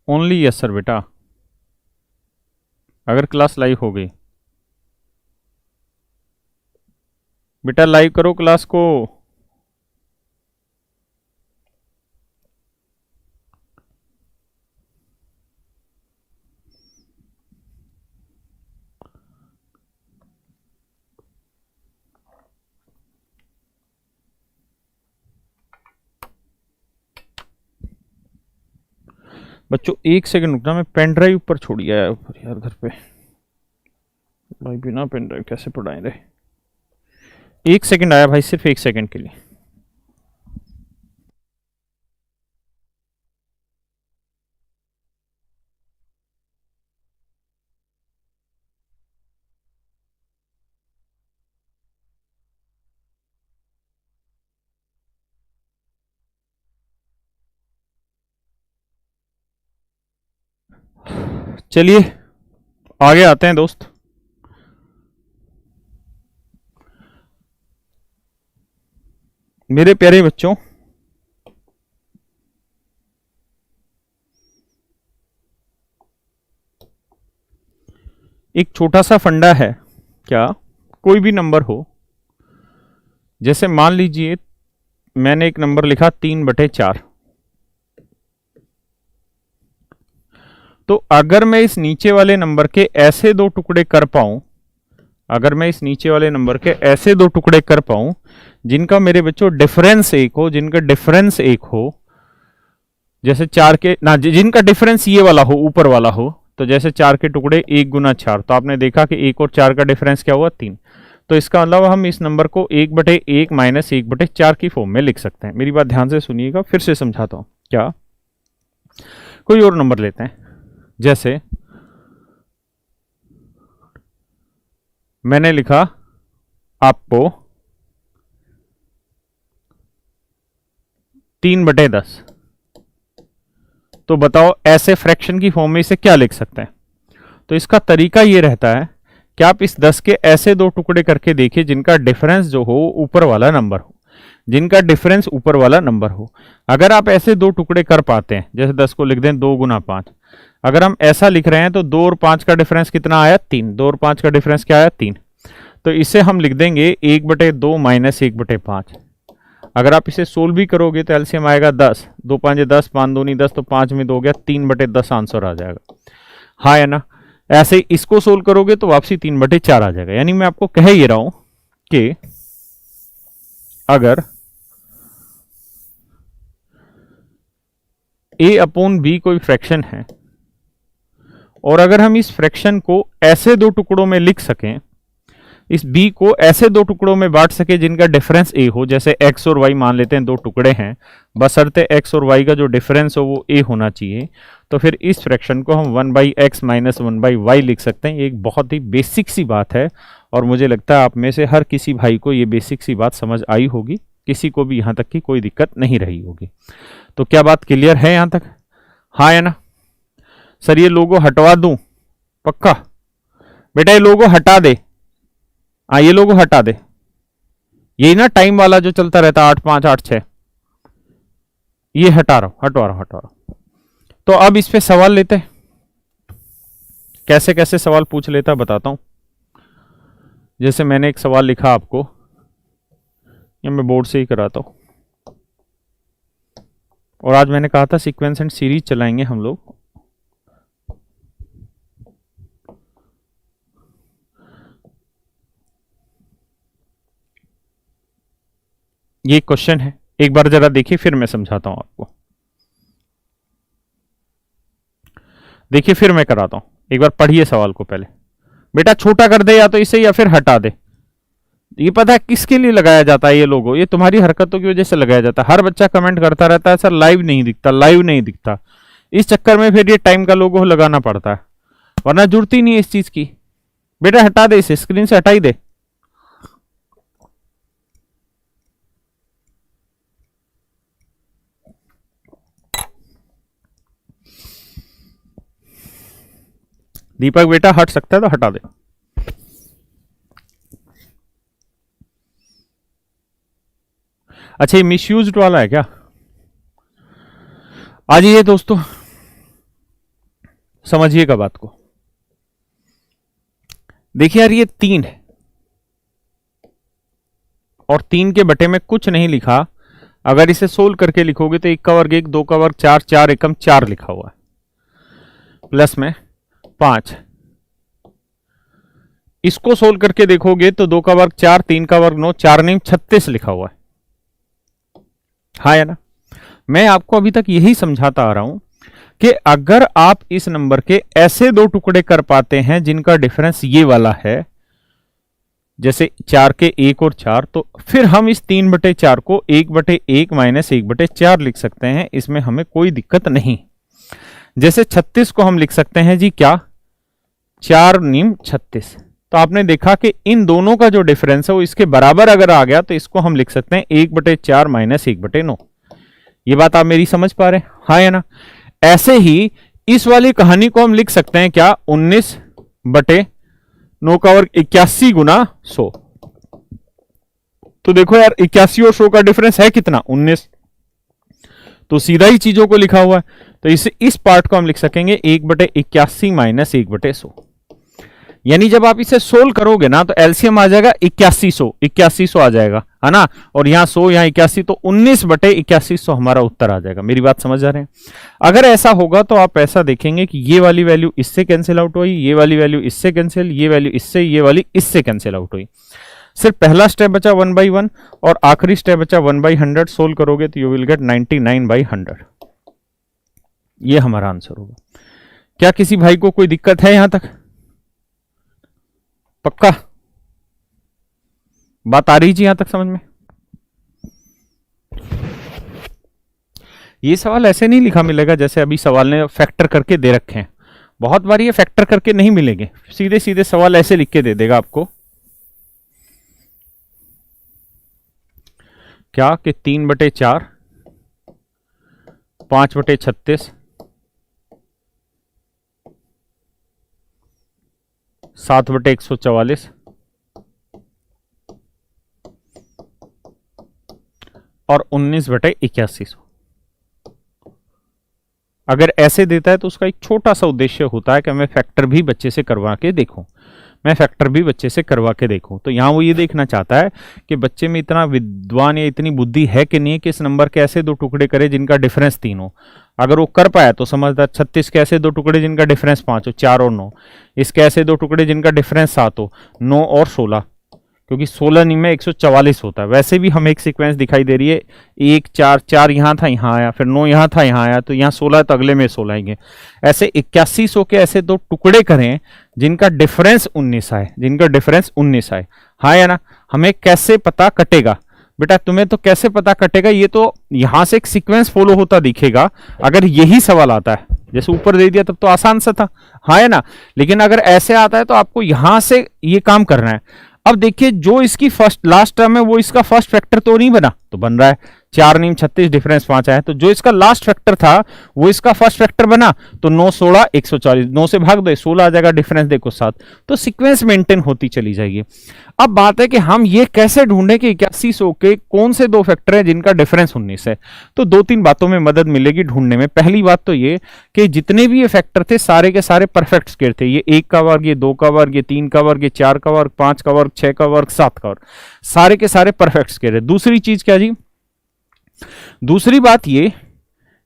Only yes sir बेटा, अगर class live हो गई। बेटा लाइव करो क्लास को। बच्चों एक सेकंड रुकना, मैं पेन ड्राइव ऊपर छोड़ आया ऊपर यार घर पे। भाई बिना पेन ड्राइव कैसे पढ़ाए रहे। एक सेकंड आया भाई, सिर्फ एक सेकंड के लिए। चलिए आगे आते हैं दोस्त। मेरे प्यारे बच्चों, एक छोटा सा फंडा है। क्या कोई भी नंबर हो, जैसे मान लीजिए मैंने एक नंबर लिखा 3/4, तो अगर मैं इस नीचे वाले नंबर के ऐसे दो टुकड़े कर पाऊं, अगर मैं इस नीचे वाले नंबर के ऐसे दो टुकड़े कर पाऊं जिनका मेरे बच्चों डिफरेंस एक हो, जिनका डिफरेंस एक हो, जैसे 4 के ना, जिनका डिफरेंस ये वाला हो, ऊपर वाला हो, तो जैसे 4 के टुकड़े 1 गुना 4, तो आपने देखा कि 1 और 4 का डिफरेंस क्या हुआ 3। तो इसका मतलब हम इस नंबर को 1/1 माइनस 1/4 की फॉर्म में लिख सकते हैं। मेरी बात ध्यान से सुनिएगा, फिर से समझाता हूं। क्या कोई और नंबर लेते हैं, जैसे मैंने लिखा आपको 3/10, तो बताओ ऐसे फ्रैक्शन की फॉर्म में इसे क्या लिख सकते हैं। तो इसका तरीका ये रहता है कि आप इस 10 के ऐसे दो टुकड़े करके देखिए जिनका डिफरेंस जो हो ऊपर वाला नंबर हो, जिनका डिफरेंस ऊपर वाला नंबर हो। अगर आप ऐसे दो टुकड़े कर पाते हैं, जैसे 10 को लिख दें 2 गुना 5, अगर हम ऐसा लिख रहे हैं तो 2 और 5 का डिफरेंस कितना आया 3, 2 और 5 का डिफरेंस क्या आया 3, तो इसे हम लिख देंगे 1/2 माइनस 1/5। अगर आप इसे सोल्व भी करोगे तो एलसीएम आएगा 10, 2 5 10, 5 2 10, तो 5 में 2 गया, 3/10 आंसर आ जाएगा। हाँ है ना। ऐसे इसको सोल्व करोगे तो वापसी 3/4 आ जाएगा। यानी मैं आपको कह ये रहा हूं कि अगर a/b कोई फ्रैक्शन है और अगर हम इस फ्रैक्शन को ऐसे दो टुकड़ों में लिख सकें, इस b को ऐसे दो टुकड़ों में बांट सके जिनका डिफरेंस a हो, जैसे x और y मान लेते हैं दो टुकड़े हैं, बशर्ते x और y का जो डिफरेंस हो वो a होना चाहिए, तो फिर इस फ्रैक्शन को हम 1/x माइनस 1/y लिख सकते हैं। ये एक बहुत ही बेसिक सी बात है और मुझे लगता है आप में से हर किसी भाई को ये बेसिक सी बात समझ आई होगी, किसी को भी यहाँ तक की कोई दिक्कत नहीं रही होगी। तो क्या बात क्लियर है यहाँ तक? हाँ है ना। सर ये लोगो हटवा दूं? पक्का बेटा ये लोगो हटा दे। हाँ ये लोगो हटा दे, यही ना टाइम वाला जो चलता रहता 8 5 8 6, ये हटा रहा हूं, हटवा रहा हूं। तो अब इस पे सवाल लेते हैं, कैसे कैसे सवाल पूछ लेता बताता हूं। जैसे मैंने एक सवाल लिखा आपको, ये मैं बोर्ड से ही कराता हूं, और आज मैंने कहा था सीक्वेंस एंड सीरीज चलाएंगे हम लोग। ये क्वेश्चन है, एक बार जरा देखिए फिर मैं समझाता हूं आपको। देखिए फिर मैं कराता हूं, एक बार पढ़िए सवाल को पहले। बेटा छोटा कर दे या तो इसे या फिर हटा दे। ये पता है किसके लिए लगाया जाता है ये लोगो? ये तुम्हारी हरकतों की वजह से लगाया जाता है। हर बच्चा कमेंट करता रहता है सर लाइव नहीं दिखता, लाइव नहीं दिखता। इस चक्कर में फिर ये टाइम का लोगो लगाना पड़ता है, वरना जरूरत ही नहीं है इस चीज की। बेटा हटा दे, इसे स्क्रीन से हटाई दे। दीपक बेटा हट सकता है तो हटा दे। अच्छा ये मिसयूज्ड वाला है क्या? आ जाइए दोस्तों, समझिएगा बात को। देखिए यार ये 3 है और 3 के बटे में कुछ नहीं लिखा। अगर इसे सोल्व करके लिखोगे तो 1 का वर्ग 1, 2 का वर्ग 4, 4 एकम 4 लिखा हुआ है, प्लस में 5। इसको सोल्व करके देखोगे तो 2 का वर्ग 4, 3 का वर्ग 9, 4 नहीं 36 लिखा हुआ है। हाँ या ना? मैं आपको अभी तक यही समझाता आ रहा हूं कि अगर आप इस नंबर के ऐसे 2 टुकड़े कर पाते हैं जिनका डिफरेंस ये वाला है, जैसे 4 के 1 और 4, तो फिर हम इस 3/4 को 1/1 माइनस 1/4 लिख सकते हैं। इसमें हमें कोई दिक्कत नहीं। जैसे 36 को हम लिख सकते हैं जी क्या, 4 नीम 36। तो आपने देखा कि इन दोनों का जो डिफरेंस है वो इसके बराबर अगर आ गया तो इसको हम लिख सकते हैं 1/4 माइनस 1/9। ये बात आप मेरी समझ पा रहे हैं? हाँ या ना? ऐसे ही इस वाली कहानी को हम लिख सकते हैं क्या, 19/9 का वर्ग 81 गुना 100। तो देखो यार 81 और 100 का डिफरेंस है कितना, 19। तो सीधा ही चीजों को लिखा हुआ है। तो इस पार्ट को हम लिख सकेंगे 1/81 माइनस 1/100। यानी जब आप इसे सोल्व करोगे ना तो एलसीएम आ जाएगा 8100 आ जाएगा, है ना? और यहां 100 यहां 81, तो 19/8100 हमारा उत्तर आ जाएगा। मेरी बात समझ आ रहे हैं? अगर ऐसा होगा तो आप ऐसा देखेंगे कि ये वाली वैल्यू इससे कैंसिल आउट हुई, ये वाली वैल्यू इससे कैंसिल, ये वैल्यू इससे, ये वाली इससे कैंसिल आउट हुई। सिर्फ पहला स्टेप बचा 1/1 और आखिरी स्टेप बचा 1/100। सोल्व करोगे तो यू विल गेट 99/100। ये हमारा आंसर होगा। क्या किसी भाई को कोई दिक्कत है यहां तक? पक्का बात आ रही जी यहां तक समझ में? ये सवाल ऐसे नहीं लिखा मिलेगा जैसे अभी सवाल ने फैक्टर करके दे रखे हैं। बहुत बार ये फैक्टर करके नहीं मिलेंगे, सीधे सीधे सवाल ऐसे लिख के दे देगा आपको क्या कि 3/4, 5/36, 7/144 और 19/8100। अगर ऐसे देता है तो उसका एक छोटा सा उद्देश्य होता है कि मैं फैक्टर भी बच्चे से करवा के देखूं, तो यहां वो ये देखना चाहता है कि बच्चे में इतना विद्वान या इतनी बुद्धि है कि नहीं कि इस नंबर के ऐसे 2 टुकड़े करे जिनका डिफरेंस 3 हो। अगर वो कर पाया तो समझदार। 36 के ऐसे 2 टुकड़े जिनका डिफरेंस 5 हो, 4 और 9। इसके ऐसे 2 टुकड़े जिनका डिफरेंस 7 हो, 9 और 16, क्योंकि 16 नहीं में 144 होता है। वैसे भी हमें एक सीक्वेंस दिखाई दे रही है, 1 4 4 यहां था यहां आया, फिर 9 यहां था यहां आया, तो यहां 16 तो अगले में 16 आएंगे। ऐसे 8100 के ऐसे 2 टुकड़े करें जिनका डिफरेंस 19 आए, हाँ या ना? हमें कैसे पता कटेगा बेटा? तुम्हें तो कैसे पता कटेगा, ये तो यहां से एक सीक्वेंस फॉलो होता दिखेगा। अगर यही सवाल आता है जैसे ऊपर दे दिया तब तो आसान सा था, हाँ या ना? लेकिन अगर ऐसे आता है तो आपको यहां से ये काम करना है। अब देखिए जो इसकी लास्ट टर्म है वो इसका फर्स्ट फैक्टर तो नहीं बना, तो बन रहा है 4 नीम 36, डिफरेंस 5 आया। तो जो इसका लास्ट फैक्टर था वो इसका फर्स्ट फैक्टर बना, तो 9 16 140, 9 से भाग दो 16 आ जाएगा, डिफरेंस देखो 7। तो सीक्वेंस मेंटेन होती चली जाएगी। अब बात है कि हम ये कैसे ढूंढें कि 8100 के कौन से 2 फैक्टर है जिनका डिफरेंस 19 है। तो 2-3 बातों में मदद मिलेगी ढूंढने में। पहली बात तो ये कि जितने भी ये फैक्टर थे सारे के सारे परफेक्ट स्क्वायर थे। ये 1 का वर्ग, ये 2 का वर्ग, ये 3 का वर्ग, ये 4 का वर्ग, 5 का वर्ग, 6 का वर्ग, 7 का वर्ग, सारे के सारे परफेक्ट स्क्वायर है। दूसरी चीज क्या जी? दूसरी बात ये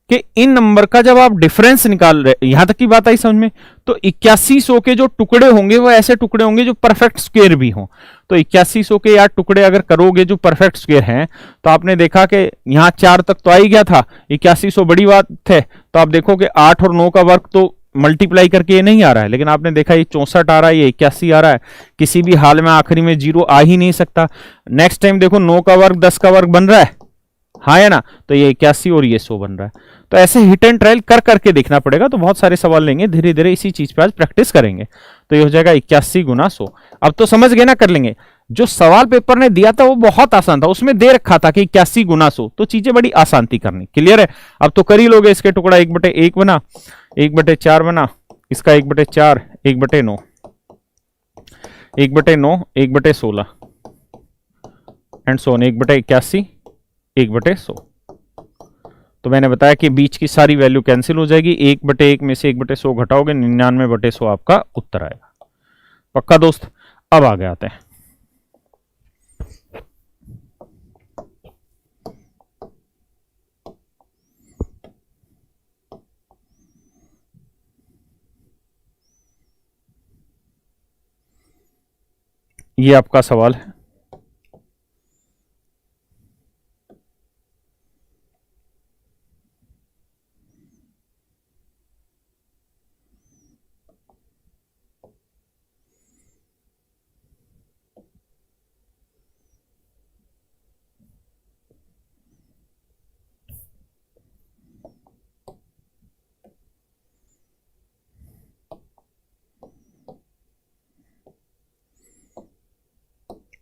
कि इन नंबर का जब आप डिफरेंस निकाल रहे, यहां तक की बात आई समझ में, तो 8100 के जो टुकड़े होंगे वो ऐसे टुकड़े होंगे जो परफेक्ट स्क्वायर भी हों। तो 8100 के यार टुकड़े अगर करोगे जो परफेक्ट स्क्वायर हैं, तो आपने देखा कि यहां 4 तक तो आ ही गया था, 8100 बड़ी बात है। तो आप देखो कि 8 और 9 का वर्ग तो मल्टीप्लाई करके ये नहीं आ रहा है, लेकिन आपने देखा ये 64 आ रहा है, ये 81 आ रहा है। किसी भी हाल में आखिरी में 0 आ ही नहीं सकता। नेक्स्ट टाइम देखो 9 का वर्ग 10 का वर्ग बन रहा है, हाँ है ना? तो ये 81 और ये 100 बन रहा है। तो ऐसे हिट एंड ट्रायल कर करके देखना पड़ेगा। तो बहुत सारे सवाल लेंगे, धीरे धीरे इसी चीज पे आज प्रैक्टिस करेंगे। तो ये हो जाएगा 81 गुना 100। अब तो समझ गए ना, कर लेंगे। जो सवाल पेपर ने दिया था वो बहुत आसान था, उसमें दे रखा था कि 81 गुना 100, तो चीजें बड़ी आसान थी करनी। क्लियर है? अब तो कर ही लोगे। इसके टुकड़ा 1/1 बना, 1/4 बना, इसका 1/4, 1/9, 1/9, 1/16 एंड सो 1/81, 1/100। तो मैंने बताया कि बीच की सारी वैल्यू कैंसिल हो जाएगी, 1/1 में से 1/100 घटाओगे 99/100 आपका उत्तर आएगा। पक्का दोस्त। अब आगे आते हैं। ये आपका सवाल है।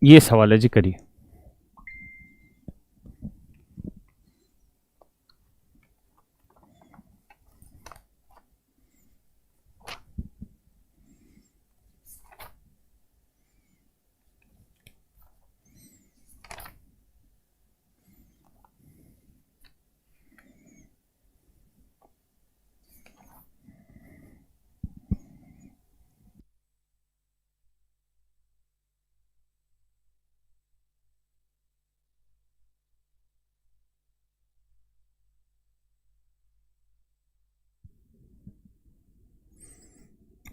ये सवाल है जी, करिए।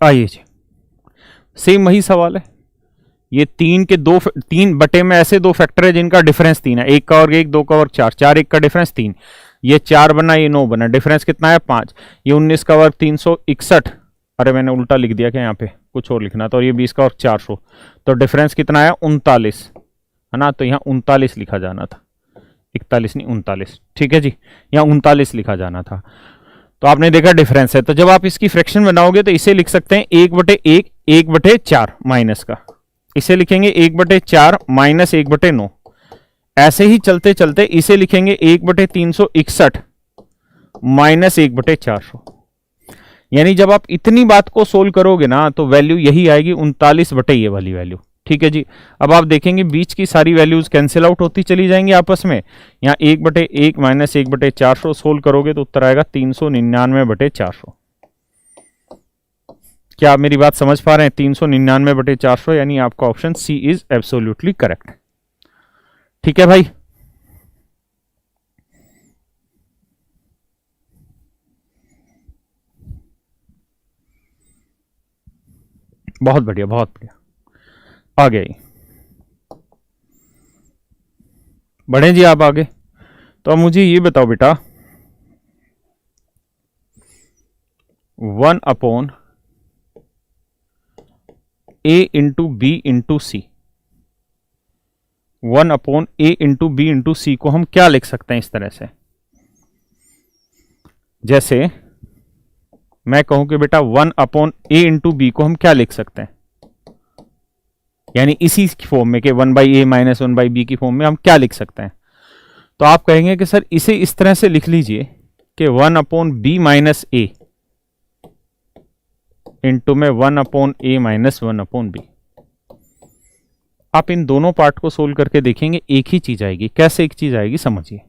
आइए जी, सेम वही सवाल है। ये 3 बटे में ऐसे दो फैक्टर है जिनका डिफरेंस 3 है, 1 का वर्ग 1, 2 का वर्ग 4, 4 1 का डिफरेंस 3, ये 4 बना, ये 9 बना, डिफरेंस कितना है 5, ये 19 का वर्ग 361, अरे मैंने उल्टा लिख दिया क्या, यहाँ पे कुछ और लिखना था, और ये 20 का वर्ग 400, तो डिफरेंस कितना है 39, है ना। तो यहाँ 39 लिखा जाना था, 41 नहीं 39, ठीक है जी, यहाँ 39 लिखा जाना था। तो आपने देखा डिफरेंस है, तो जब आप इसकी फ्रैक्शन बनाओगे तो इसे लिख सकते हैं 1/1, 1/4 माइनस का, इसे लिखेंगे 1/4 माइनस 1/9, ऐसे ही चलते चलते इसे लिखेंगे 1/361 माइनस 1/400। यानी जब आप इतनी बात को सोल्व करोगे ना तो वैल्यू यही आएगी 39 बटे ये वाली वैल्यू, ठीक है जी। अब आप देखेंगे बीच की सारी वैल्यूज कैंसिल आउट होती चली जाएंगी आपस में, यहाँ 1/1 माइनस 1/400 सोल्व करोगे तो उत्तर आएगा 399/400। क्या आप मेरी बात समझ पा रहे हैं? 399/400, यानी आपका option C is absolutely correct. ठीक है भाई, बहुत बढ़िया बहुत बढ़िया। आगे बढ़े जी आप आगे। तो अब मुझे ये बताओ बेटा, 1/a इंटू बी इंटू सी, 1/a इंटू बी इंटू सी को हम क्या लिख सकते हैं इस तरह से, जैसे मैं कहूं कि बेटा 1/a इंटू बी को हम क्या लिख सकते हैं, यानी इसी फॉर्म में कि 1/a माइनस 1/b की फॉर्म में हम क्या लिख सकते हैं। तो आप कहेंगे कि सर इसे इस तरह से लिख लीजिए कि 1/b माइनस a इंटू में 1/a माइनस 1/b। आप इन दोनों पार्ट को सोल्व करके देखेंगे एक ही चीज आएगी। कैसे एक चीज आएगी समझिए,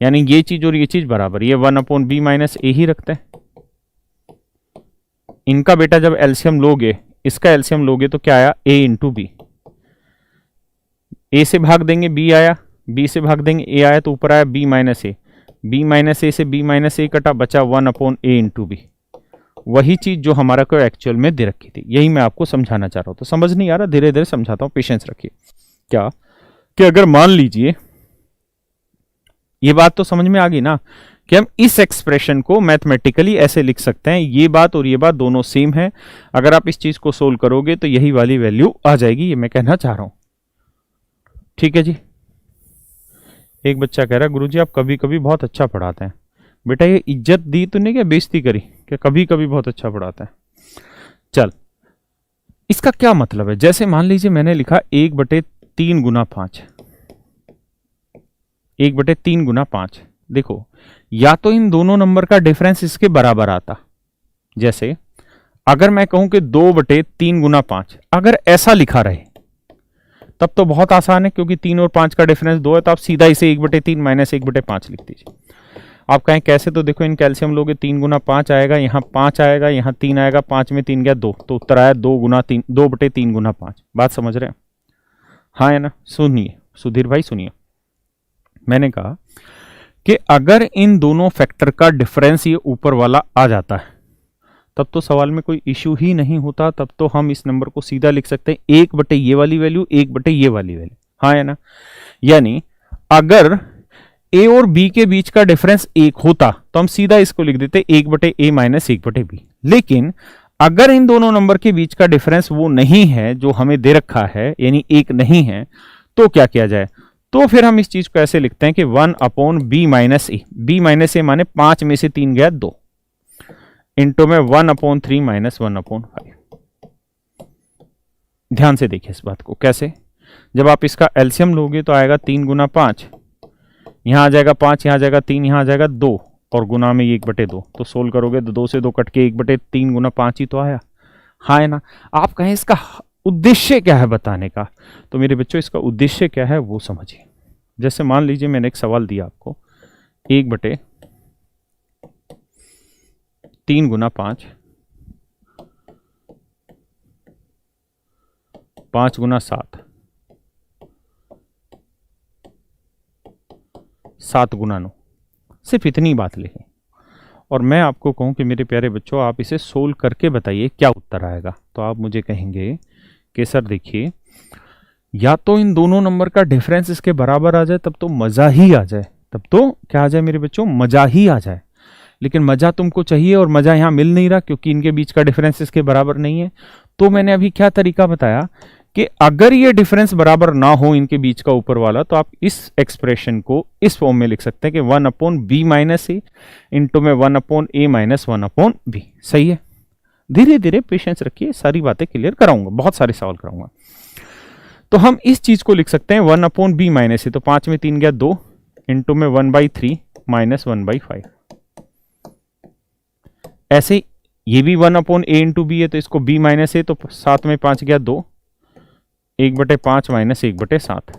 यानी ये चीज और ये चीज बराबर, ये 1/b माइनस a ही रखते हैं। इनका बेटा जब एलसीएम लोगे, इसका एलसीएम लोगे तो क्या आया a इंटू बी, a से भाग देंगे b आया, b से भाग देंगे a आया, तो ऊपर आया b minus a, b minus a से b माइनस a कटा, बचा 1/a इंटू बी। वही चीज जो हमारा को एक्चुअल में दे रखी थी, यही मैं आपको समझाना चाह रहा हूं। तो समझ नहीं आ रहा, धीरे धीरे समझाता हूं, पेशेंस रखिए। क्या कि अगर मान लीजिए, ये बात तो समझ में आ गई ना कि हम इस एक्सप्रेशन को मैथमेटिकली ऐसे लिख सकते हैं, ये बात और ये बात दोनों सेम है। अगर आप इस चीज को सोल्व करोगे तो यही वाली वैल्यू आ जाएगी, ये मैं कहना चाह रहा हूं। ठीक है जी। एक बच्चा कह रहा है गुरुजी आप कभी कभी बहुत अच्छा पढ़ाते हैं। बेटा ये इज्जत दी तूने क्या बेइज्जती करी, क्या कभी कभी बहुत अच्छा पढ़ाता है। चल, इसका क्या मतलब है, जैसे मान लीजिए मैंने लिखा 1/3 गुना 5, 1/3 गुना 5। देखो, या तो इन दोनों नंबर का डिफरेंस इसके बराबर आता, जैसे अगर मैं कहूं कि 2/3 गुना 5, अगर ऐसा लिखा रहे तब तो बहुत आसान है, क्योंकि 3 और 5 का डिफरेंस 2 है, तो आप सीधा इसे 1/3 माइनस 1/5 लिख दीजिए। आप कहें कैसे, तो देखो इन कैल्शियम लोगे 3 गुना 5 आएगा, यहाँ 5 आएगा, यहाँ 3 आएगा, 5 में 3 गया 2, तो उत्तर आया 2 गुना 3, 2/3 गुना 5। बात समझ रहे हैं? हाँ है ना? सुनिए सुधीर भाई सुनिए, मैंने कहा कि अगर इन दोनों फैक्टर का डिफरेंस ये ऊपर वाला आ जाता है तब तो सवाल में कोई इश्यू ही नहीं होता, तब तो हम इस नंबर को सीधा लिख सकते हैं 1/, ये वाली वैल्यू 1/, ये वाली वैल्यू। हाँ है ना? यानी अगर ए और बी के बीच का डिफरेंस 1 होता तो हम सीधा इसको लिख देते 1/a माइनस 1/b। लेकिन अगर इन दोनों नंबर के बीच का डिफरेंस वो नहीं है जो हमें दे रखा है, यानी 1 नहीं है, तो क्या किया जाए? तो फिर हम इस चीज को ऐसे लिखते हैं कि 1/b माइनस ए, b माइनस ए माने 5 में से 3 गया 2, इंटू में 1/3 माइनस 1/5। ध्यान से देखिए इस बात को, कैसे? जब आप इसका एलसीएम लोगे तो आएगा 3 गुना 5, यहां आ जाएगा 5, यहां आ जाएगा 3, यहां आ जाएगा 2, और गुना में 1/2, तो सोल्व करोगे तो 2 से 2 कट के 1/3 गुना 5 ही तो आया। हाँ है ना? आप कहें इसका उद्देश्य क्या है बताने का, तो मेरे बच्चों इसका उद्देश्य क्या है वो समझिए। जैसे मान लीजिए मैंने एक सवाल दिया आपको, 1/3 गुना 5, 5 गुना 7, 7 गुना 9, सिर्फ इतनी बात लिखें और मैं आपको कहूं कि मेरे प्यारे बच्चों आप इसे सोल्व करके बताइए क्या उत्तर आएगा। तो आप मुझे कहेंगे कि सर देखिए, या तो इन दोनों नंबर का डिफरेंस इसके बराबर आ जाए तब तो मजा ही आ जाए, तब तो क्या आ जाए मेरे बच्चों? मजा ही आ जाए। लेकिन मजा तुमको चाहिए और मजा यहां मिल नहीं रहा क्योंकि इनके बीच का डिफरेंस इसके बराबर नहीं है। तो मैंने अभी क्या तरीका बताया कि अगर ये डिफरेंस बराबर ना हो इनके बीच का ऊपर वाला, तो आप इस एक्सप्रेशन को इस फॉर्म में लिख सकते हैं कि 1/b माइनस ए इंटू में 1/a माइनस 1/b। सही है? धीरे धीरे पेशेंस रखिए, सारी बातें क्लियर कराऊंगा, बहुत सारे सवाल कराऊंगा। तो हम इस चीज को लिख सकते हैं 1/b माइनस ए, तो 5 में 3 गया 2, इंटू में 1/3 माइनस 1/5। ऐसे ये भी 1/a इंटू बी है, तो इसको b माइनस ए, तो 7 में 5 गया 2, 1/5 माइनस 1/7,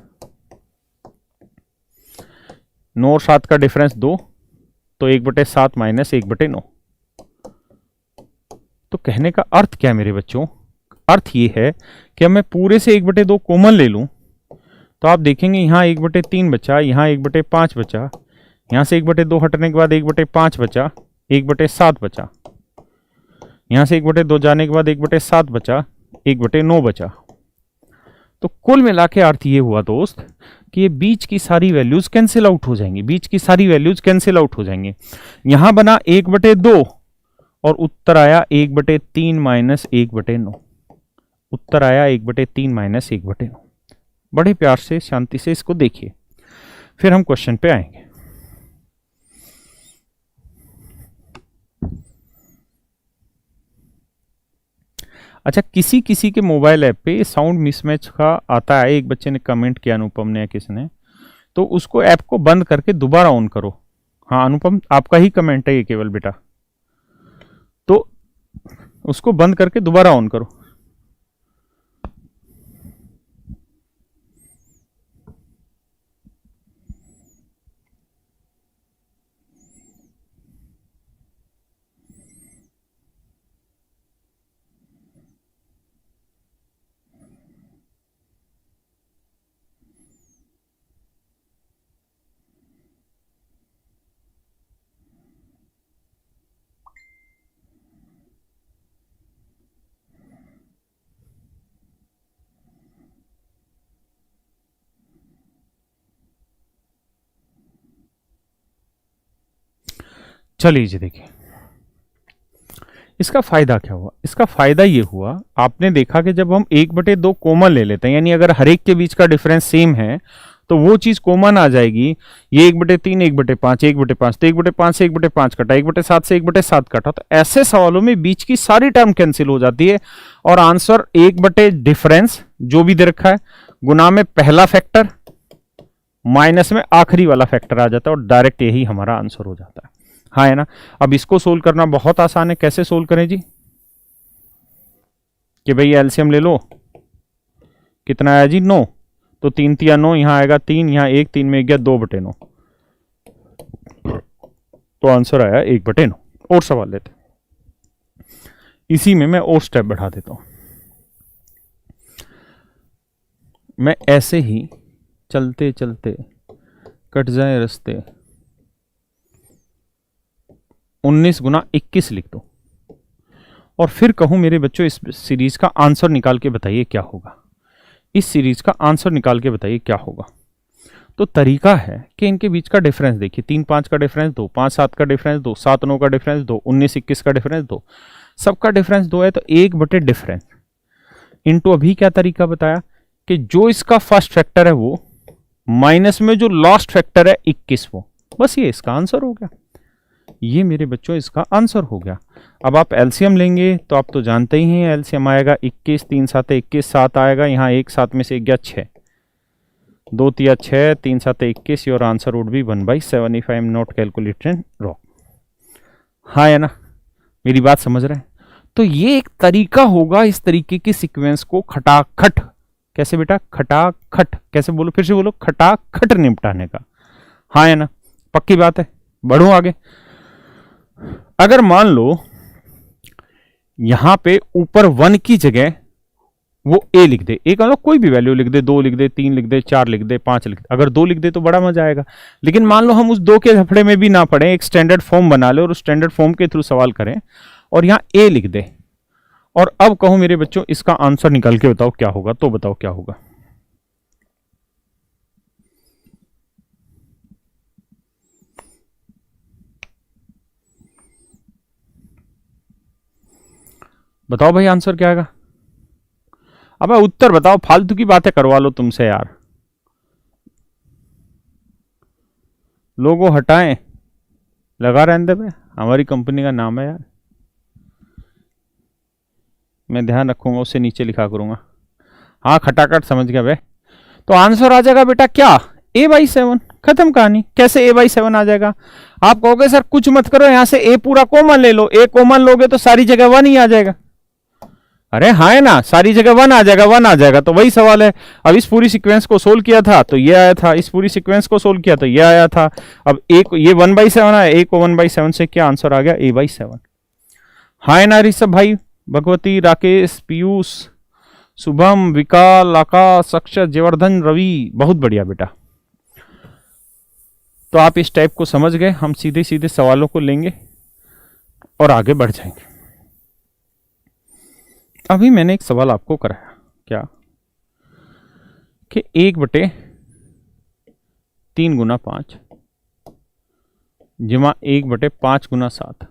9 और 7 का डिफरेंस 2, तो 1/7 माइनस 1/9। तो कहने का अर्थ क्या है मेरे बच्चों? अर्थ ये है कि मैं पूरे से 1/2 कॉमन ले लूं तो आप देखेंगे यहां 1/3 बचा, यहां 1/5 बचा, यहां से 1/2 हटने के बाद 1/5 बचा, 1/7 बचा, यहां से 1/2 जाने के बाद 1/7 बचा, 1/9 बचा। तो कुल मिला के अर्थ ये हुआ दोस्त कि ये बीच की सारी वैल्यूज कैंसिल आउट हो जाएंगी, बीच की सारी वैल्यूज कैंसिल आउट हो जाएंगी। यहां बना 1/2 और उत्तर आया 1/3 माइनस 1/9, उत्तर आया 1/3 माइनस 1/9। बड़े प्यार से शांति से इसको देखिए, फिर हम क्वेश्चन पे आएंगे। अच्छा, किसी किसी के मोबाइल ऐप पे साउंड मिसमैच का आता है, एक बच्चे ने कमेंट किया, अनुपम ने या किसने, तो उसको ऐप को बंद करके दोबारा ऑन करो। हाँ अनुपम, आपका ही कमेंट है ये केवल बेटा, तो उसको बंद करके दोबारा ऑन करो। चलिए जी देखिए, इसका फायदा क्या हुआ? इसका फायदा ये हुआ, आपने देखा कि जब हम 1/2 कॉमन ले लेते हैं, यानी अगर हर एक के बीच का डिफरेंस सेम है तो वो चीज कॉमन आ जाएगी। ये 1/3, 1/5, 1/5, तो 1/5 से 1/5 कटा, 1/7 से 1/7 कटा, तो ऐसे सवालों में बीच की सारी टर्म कैंसिल हो जाती है और आंसर 1/, डिफरेंस जो भी दे रखा है, गुना में पहला फैक्टर, माइनस में आखिरी वाला फैक्टर आ जाता है और डायरेक्ट यही हमारा आंसर हो जाता है। हाँ है ना? अब इसको सोल्व करना बहुत आसान है। कैसे सोल्व करें जी? कि भाई एलसीएम ले लो, कितना आया जी? 9, तो 3 × 9, यहां आएगा 3, यहां 1, 3 में 1 गया 2/9, तो आंसर आया 1/9। और सवाल लेते, इसी में मैं और स्टेप बढ़ा देता हूं। मैं ऐसे ही चलते चलते कट जाए रास्ते 19 गुना 21 लिख दो और फिर कहूं मेरे बच्चों इस सीरीज का आंसर निकाल के बताइए क्या होगा। इस सीरीज का आंसर निकाल के बताइए क्या होगा। तो तरीका है कि इनके बीच का डिफरेंस देखिए, 3-5 का डिफरेंस दो, 5-7 का डिफरेंस दो, 7-9 का डिफरेंस दो, 19-21 का डिफरेंस दो, सबका डिफरेंस 2 है तो 1/, डिफरेंस इनटू अभी क्या तरीका बताया कि जो इसका फर्स्ट फैक्टर है वो माइनस में जो लास्ट फैक्टर है 21 वो, बस ये इसका आंसर हो गया। ये मेरे बच्चों इसका आंसर हो गया। अब आप एलसीएम लेंगे तो आप तो जानते ही हैं एलसीएम आएगा 21, 3 7 21, 7 आएगा यहाँ, 1 7 में से 1 गया 6, 2 3 6, 3 7 21। Your answer would B 1/7 if I am not calculated wrong. हाँ है ना, मेरी बात समझ रहे हैं। तो ये एक तरीका होगा इस तरीके के सीक्वेंस को खटाखट, कैसे बेटा, खटाखट, कैसे बोलो, फिर से बोलो, खटाखट निपटाने का। हाँ है ना, पक्की बात है। बढ़ो आगे। अगर मान लो यहां पे ऊपर 1 की जगह वो ए लिख दे, एक मतलब कोई भी वैल्यू लिख दे, 2 लिख दे, 3 लिख दे, 4 लिख दे, 5 लिख दे। अगर 2 लिख दे तो बड़ा मजा आएगा। लेकिन मान लो हम उस 2 के झपड़े में भी ना पड़े, एक स्टैंडर्ड फॉर्म बना ले और उस स्टैंडर्ड फॉर्म के थ्रू सवाल करें और यहां ए लिख दे और अब कहूं मेरे बच्चों इसका आंसर निकल के बताओ क्या होगा। तो बताओ क्या होगा। बताओ भाई आंसर क्या आएगा। अब उत्तर बताओ, फालतू की बातें करवा लो तुमसे यार। लोगो हटाएं, लगा रहने दे भाई, हमारी कंपनी का नाम है यार, मैं ध्यान रखूंगा, उससे नीचे लिखा करूंगा। हाँ खटाखट समझ गया भाई। तो आंसर आ जाएगा बेटा क्या, a/7। खत्म कहानी। कैसे a/7 आ जाएगा। आप कहोगे सर कुछ मत करो, यहां से a पूरा कॉमन ले लो। a कॉमन लोगे तो सारी जगह 1 ही आ जाएगा। अरे हाँ है ना, सारी जगह 1 आ जाएगा, 1 आ जाएगा। तो वही सवाल है। अब इस पूरी सीक्वेंस को सोल्व किया था तो ये आया था, इस पूरी सीक्वेंस को सोल्व किया तो ये आया था। अब ये 1/7 आया, a को 1/7 से क्या आंसर आ गया, a/7। हाँ है ना ऋषभ भाई, भगवती, राकेश, पीयूष, शुभम, विकाल, आकाश, अक्षय, जयवर्धन, रवि, बहुत बढ़िया बेटा। तो आप इस टाइप को समझ गए। हम सीधे सीधे सवालों को लेंगे और आगे बढ़ जाएंगे। अभी मैंने एक सवाल आपको कराया क्या कि 1/3 गुना 5 जमा 1/5 गुना 7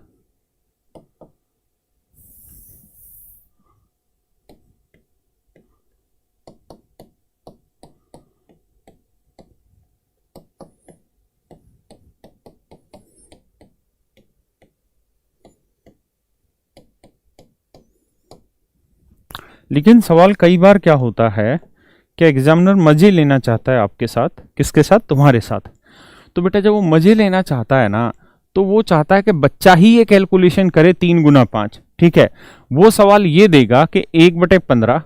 लेकिन सवाल कई बार क्या होता है कि एग्जामिनर मजे लेना चाहता है आपके साथ। किसके साथ, तुम्हारे साथ। तो बेटा जब वो मजे लेना चाहता है ना तो वो चाहता है कि बच्चा ही ये कैलकुलेशन करे 3 गुना 5। ठीक है, वो सवाल ये देगा कि 1/15,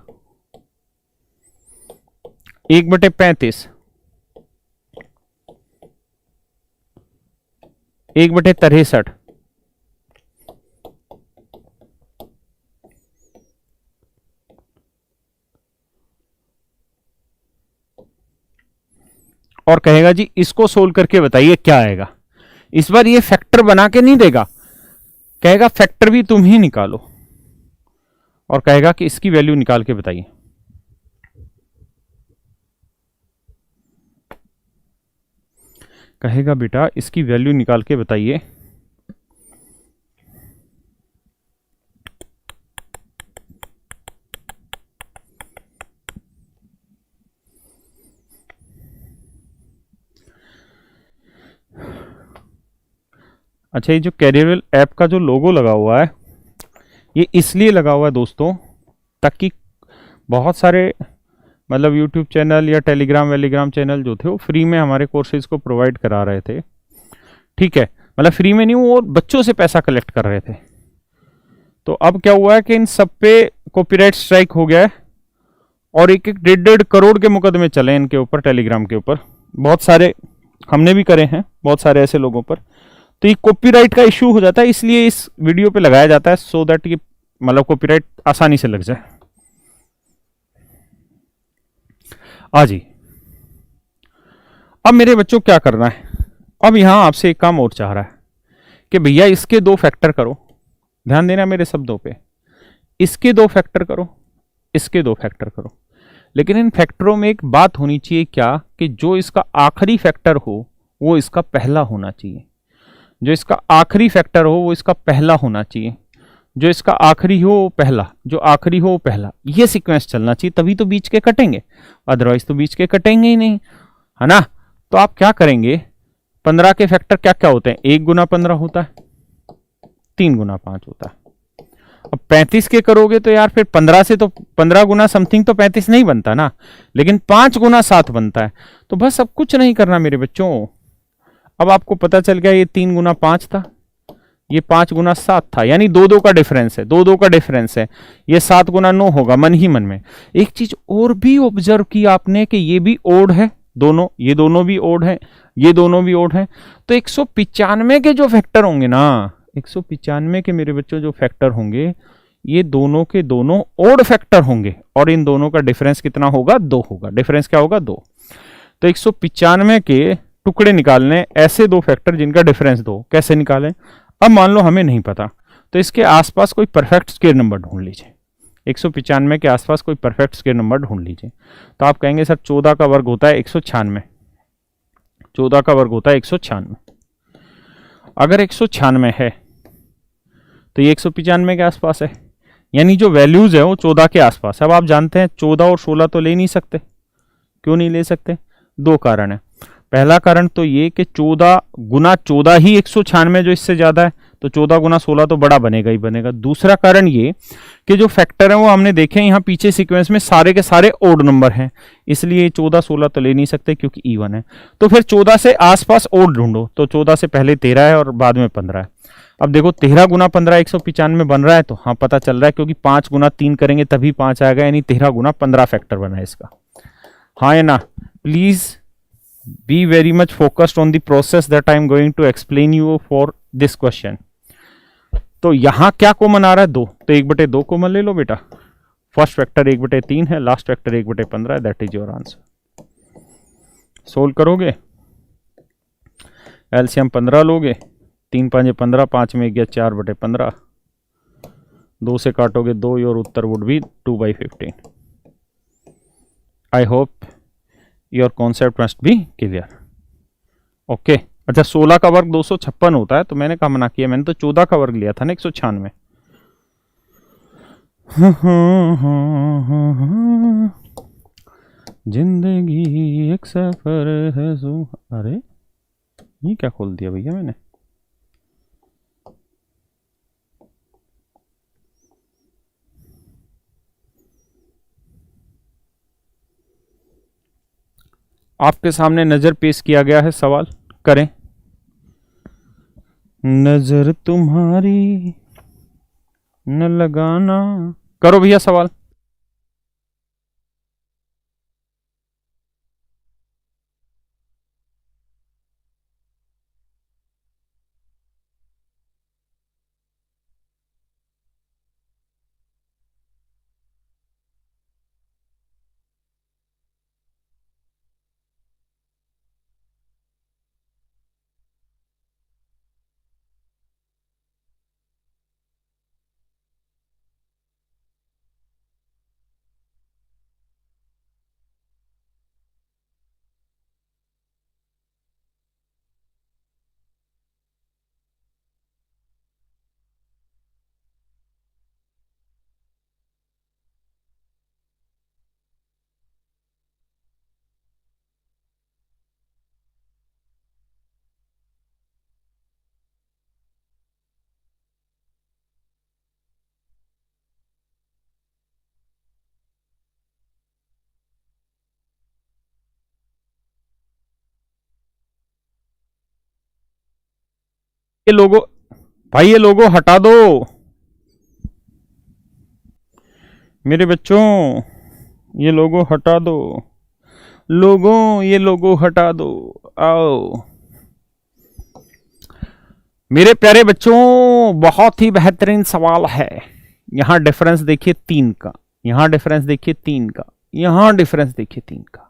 1/35, 1/63 और कहेगा जी इसको सोल्व करके बताइए क्या आएगा। इस बार ये फैक्टर बना के नहीं देगा, कहेगा फैक्टर भी तुम ही निकालो और कहेगा कि इसकी वैल्यू निकाल के बताइए। कहेगा बेटा इसकी वैल्यू निकाल के बताइए। अच्छा, ये जो कैरियरवेल ऐप का जो लोगो लगा हुआ है ये इसलिए लगा हुआ है दोस्तों ताकि बहुत सारे मतलब यूट्यूब चैनल या टेलीग्राम चैनल जो थे वो फ्री में हमारे कोर्सेज को प्रोवाइड करा रहे थे। ठीक है, मतलब फ्री में नहीं, वो बच्चों से पैसा कलेक्ट कर रहे थे। तो अब क्या हुआ है कि इन सब पे कॉपीराइट स्ट्राइक हो गया है और 1-1 करोड़ के मुकदमे चले इनके ऊपर, टेलीग्राम के ऊपर। बहुत सारे हमने भी करे हैं, बहुत सारे ऐसे लोगों पर। तो ये कॉपीराइट का इश्यू हो जाता है, इसलिए इस वीडियो पे लगाया जाता है, सो दैट ये मतलब कॉपीराइट आसानी से लग जाए। जी अब मेरे बच्चों क्या करना है, अब यहां आपसे एक काम और चाह रहा है कि भैया इसके 2 फैक्टर करो, ध्यान देना मेरे शब्दों पे, इसके 2 फैक्टर करो, इसके 2 फैक्टर करो। लेकिन इन फैक्टरों में एक बात होनी चाहिए क्या, कि जो इसका आखिरी फैक्टर हो वो इसका पहला होना चाहिए, जो इसका आखिरी फैक्टर हो वो इसका पहला होना चाहिए, जो इसका आखिरी हो वो पहला, जो आखिरी हो वो पहला, ये सीक्वेंस चलना चाहिए, तभी तो बीच के कटेंगे, अदरवाइज तो बीच के कटेंगे ही नहीं, है ना। तो आप क्या करेंगे, 15 के फैक्टर क्या क्या होते हैं, 1 गुना 15 होता है, 3 गुना 5 होता है। अब 35 के करोगे तो यार फिर 15 से तो 15 गुना समथिंग तो 35 नहीं बनता ना, लेकिन 5 गुना 7 बनता है। तो बस अब कुछ नहीं करना मेरे बच्चों, अब आपको पता चल गया ये 3 गुना 5 था, ये 5 गुना 7 था, यानी 2-2 का डिफरेंस है, 2-2 का डिफरेंस है, ये 7 गुना 9 होगा मन ही मन में। एक चीज और भी ऑब्जर्व की आपने कि ये भी ओड है दोनों, ये दोनों भी ओड है, ये दोनों भी ओड है, तो 195 के जो फैक्टर होंगे ना, 195 के मेरे बच्चों जो फैक्टर होंगे, ये दोनों के दोनों ओड फैक्टर होंगे, और इन दोनों का डिफरेंस कितना होगा, 2 होगा। डिफरेंस क्या होगा, 2। तो 195 के टुकड़े निकालने ऐसे 2 फैक्टर जिनका डिफरेंस 2, कैसे निकालें। अब मान लो हमें नहीं पता, तो इसके आसपास कोई परफेक्ट स्क्वायर नंबर ढूंढ लीजिए, 195 के आसपास कोई परफेक्ट स्क्वायर नंबर ढूंढ लीजिए। तो आप कहेंगे सर 14 का वर्ग होता है 196, 14 का वर्ग होता है 196। अगर 196 है तो ये 195 के आसपास है, यानी जो वैल्यूज है वो 14 के आसपास है। अब आप जानते हैं 14 और 16 तो ले नहीं सकते, क्यों नहीं ले सकते, 2 कारण है। पहला कारण तो ये कि 14 गुना 14 ही 196 जो इससे ज्यादा है, तो 14 गुना 16 तो बड़ा बनेगा ही बनेगा। दूसरा कारण ये कि जो फैक्टर है वो हमने देखे यहाँ पीछे सीक्वेंस में सारे के सारे ओड नंबर हैं, इसलिए 14 16 तो ले नहीं सकते क्योंकि इवन है। तो फिर 14 से आसपास ओड ढूंढो, तो 14 से पहले 13 है और बाद में 15 है। अब देखो 13 गुना 15 195 बन रहा है, तो हाँ पता चल रहा है, क्योंकि 5 गुना 3 करेंगे तभी 5 आएगा, यानी 13 गुना 15 फैक्टर बना है इसका, हाँ या ना। Please be very much focused on the process that I am going to explain you for this question। तो यहां क्या कॉमन आ रहा है, 2, तो 1/2 कॉमन ले लो बेटा। फर्स्ट वेक्टर 1/3 है, लास्ट वेक्टर 1/15 है, that is your answer. Solve करोगे, एलसीएम 15 लोगे, 3 5 15, 5 में गया 4/15, 2 से काटोगे 2, your Uttar would be 2/15। I hope your concept must be clear, okay. अच्छा 16 का वर्ग 256 होता है, तो मैंने कहा मना किया, मैंने तो 14 का वर्ग लिया था ना 196। जिंदगी एक सफर है अरे ये क्या खोल दिया भैया मैंने, आपके सामने नजर पेश किया गया है, सवाल करें। नजर तुम्हारी न लगाना, करो भैया सवाल। ये लोगो भाई, ये लोगो हटा दो मेरे बच्चों, ये लोगो हटा दो, लोगों ये लोगो हटा दो, आओ। मेरे प्यारे बच्चों, बहुत ही बेहतरीन सवाल है। यहां डिफरेंस देखिए 3 का, यहां डिफरेंस देखिए 3 का, यहां डिफरेंस देखिए 3 का।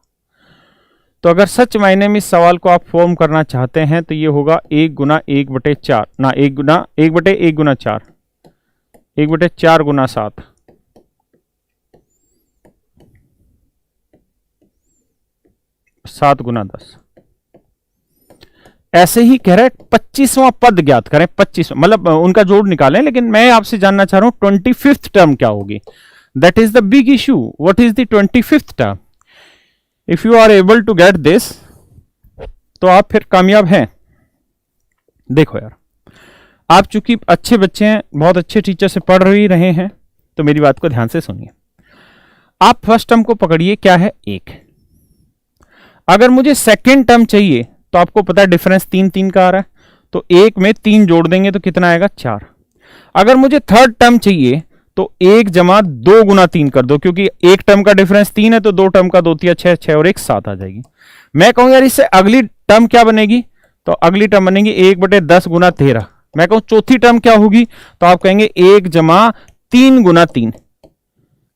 तो अगर सच मायने में इस सवाल को आप फॉर्म करना चाहते हैं तो ये होगा 1 गुना 1/4 ना 1 गुना 1/1 गुना 4, 1/4 गुना 7, 7 गुना 10। ऐसे ही कह रहे 25वां पद ज्ञात करें, 25 मतलब उनका जोड़ निकालें, लेकिन मैं आपसे जानना चाह रहा हूं 25th टर्म क्या होगी। That is the big issue, what is the 25th term. If you are able to get this तो आप फिर कामयाब हैं। देखो यार, आप चूंकि अच्छे बच्चे हैं, बहुत अच्छे टीचर से पढ़ ही रहे हैं, तो मेरी बात को ध्यान से सुनिए। आप फर्स्ट टर्म को पकड़िए, क्या है 1। अगर मुझे सेकेंड टर्म चाहिए तो आपको पता है डिफरेंस 3 का आ रहा है, तो 1 में 3 जोड़ देंगे तो कितना आएगा 4। अगर मुझे थर्ड टर्म चाहिए तो 1 जमा 2 गुना 3 कर दो, क्योंकि एक टर्म का डिफरेंस 3 है तो 2 टर्म का 2 तिया 6, 6 और 1 7 आ जाएगी। मैं कहूं यार इससे अगली टर्म क्या बनेगी, तो अगली टर्म बनेगी 1/10 गुना 13। मैं कहूं चौथी टर्म क्या होगी, तो आप कहेंगे 1 जमा 3 गुना 3।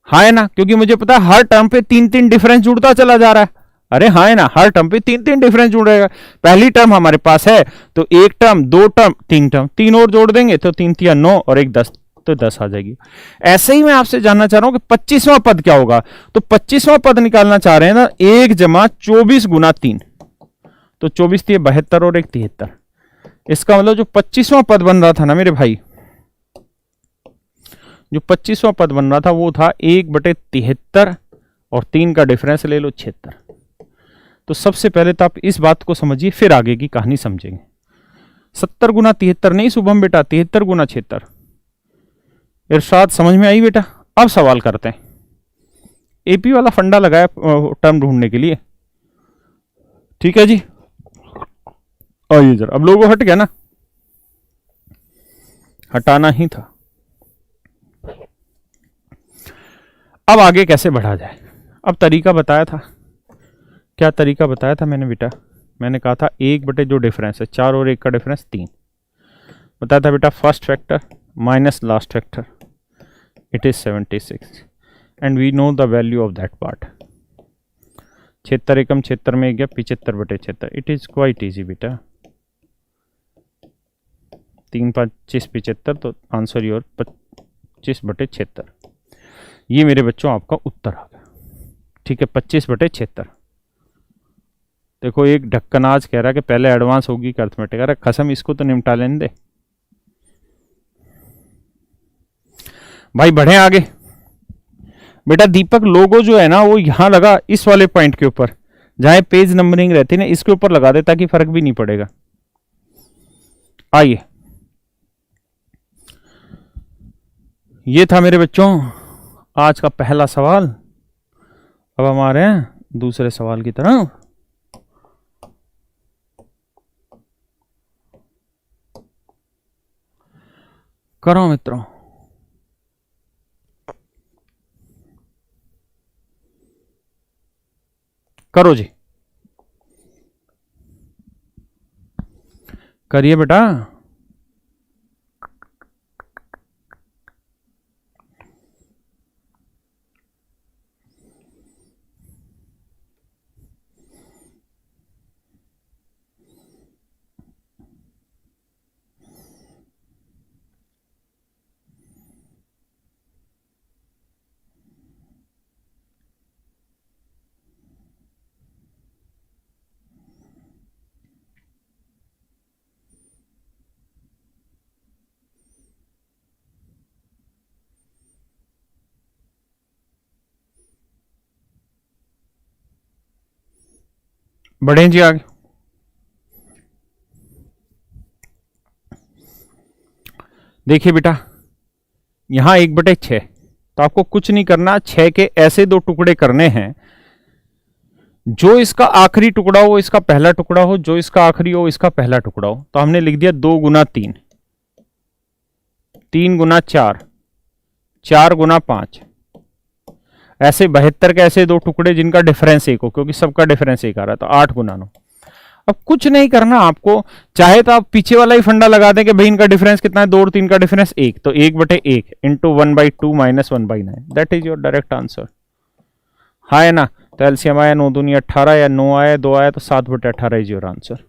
हाँ है ना, क्योंकि मुझे पता है हर टर्म पे 3 डिफरेंस जुड़ता चला जा रहा है। अरे हाँ है ना, हर टर्म पे 3 डिफरेंस जुड़ेगा। पहली टर्म हमारे पास है तो 1 टर्म 2 टर्म 3 टर्म, 3 और जोड़ देंगे तो 3 तिया 9 और 1 10, तो 10 आ जाएगी। ऐसे ही मैं आपसे जानना चाह रहा हूं कि 25वां पद क्या होगा। तो 25वां पद निकालना चाह रहे हैं ना, 1 जमा 24 गुना 3, तो 24 तिया 72 और 1 73। इसका मतलब जो 25वां पद बन रहा था ना मेरे भाई, जो 25वां पद बन रहा था वो था 1/73 और 3 का डिफरेंस ले लो 76। तो सबसे पहले तो आप इस बात को समझिए, फिर आगे की कहानी समझेंगे। 70 गुना 73 नहीं शुभम बेटा, 73 गुना 76। इरशाद समझ में आई बेटा। अब सवाल करते हैं, एपी वाला फंडा लगाया टर्म ढूंढने के लिए, ठीक है जी। आइए जरा, अब लोगों हट गया ना, हटाना ही था। अब आगे कैसे बढ़ा जाए। अब तरीका बताया था, क्या तरीका बताया था मैंने बेटा, मैंने कहा था 1 बटे जो डिफरेंस है 4 और 1 का डिफरेंस 3, बताया था बेटा first factor minus last factor, it is 76 and we know the value of that part. 76 एकम 76 में गया 75/76, इट इज क्वाइट इजी बेटा। 3 5 25 75, तो आंसर योर 25/76। ये मेरे बच्चों आपका उत्तर आ गया, ठीक है, 25/76। देखो एक ढक्कन आज कह रहा है कि पहले एडवांस होगी कि अर्थमेटिक, अरे कसम इसको तो निपटा लेने दे भाई, बढ़े आगे। बेटा दीपक लोगो जो है ना वो यहां लगा, इस वाले पॉइंट के ऊपर जहां पेज नंबरिंग रहती है ना, इसके ऊपर लगा दे ताकि फर्क भी नहीं पड़ेगा। आइए, ये था मेरे बच्चों आज का पहला सवाल। अब हम आ रहे हैं दूसरे सवाल की तरफ। करो मित्रों, करो जी, करिए बेटा। बढ़े जी आगे। देखिए बेटा, यहां 1/6, तो आपको कुछ नहीं करना, 6 के ऐसे 2 टुकड़े करने हैं, जो इसका आखिरी टुकड़ा हो इसका पहला टुकड़ा हो, जो इसका आखिरी हो इसका पहला टुकड़ा हो। तो हमने लिख दिया 2 गुना 3, 3 गुना 4, 4 गुना 5, ऐसे 72 के ऐसे 2 टुकड़े जिनका डिफरेंस 1 हो, क्योंकि सबका डिफरेंस 1 आ रहा है, तो 8 गुना 9। अब कुछ नहीं करना आपको, चाहे तो आप पीछे वाला ही फंडा लगा दें कि भाई इनका डिफरेंस कितना है, 2 और 3 का डिफरेंस 1, तो 1/1 into 1/2 minus 1/9, that is your direct answer. हाँ है ना, तो एलसीएम आया 9 दूनी 18 या 9 आया 2 आया तो 7/18 is your answer.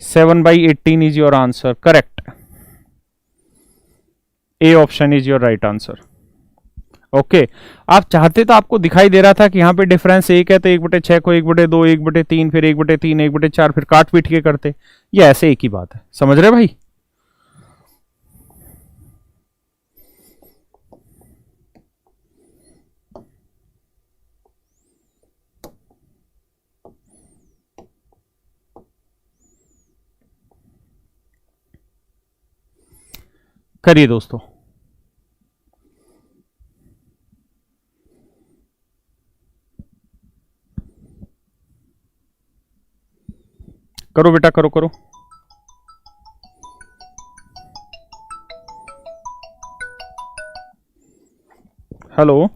7/18 is your answer, correct. A option is your right answer. Okay, आप चाहते तो आपको दिखाई दे रहा था कि यहाँ पे डिफरेंस 1 है तो 1/6 को 1/2, 1/3, फिर 1/3, 1/4, फिर काट पीट के करते, ये ऐसे एक ही बात है, समझ रहे भाई। करिए दोस्तों, करो बेटा, करो करो। हेलो,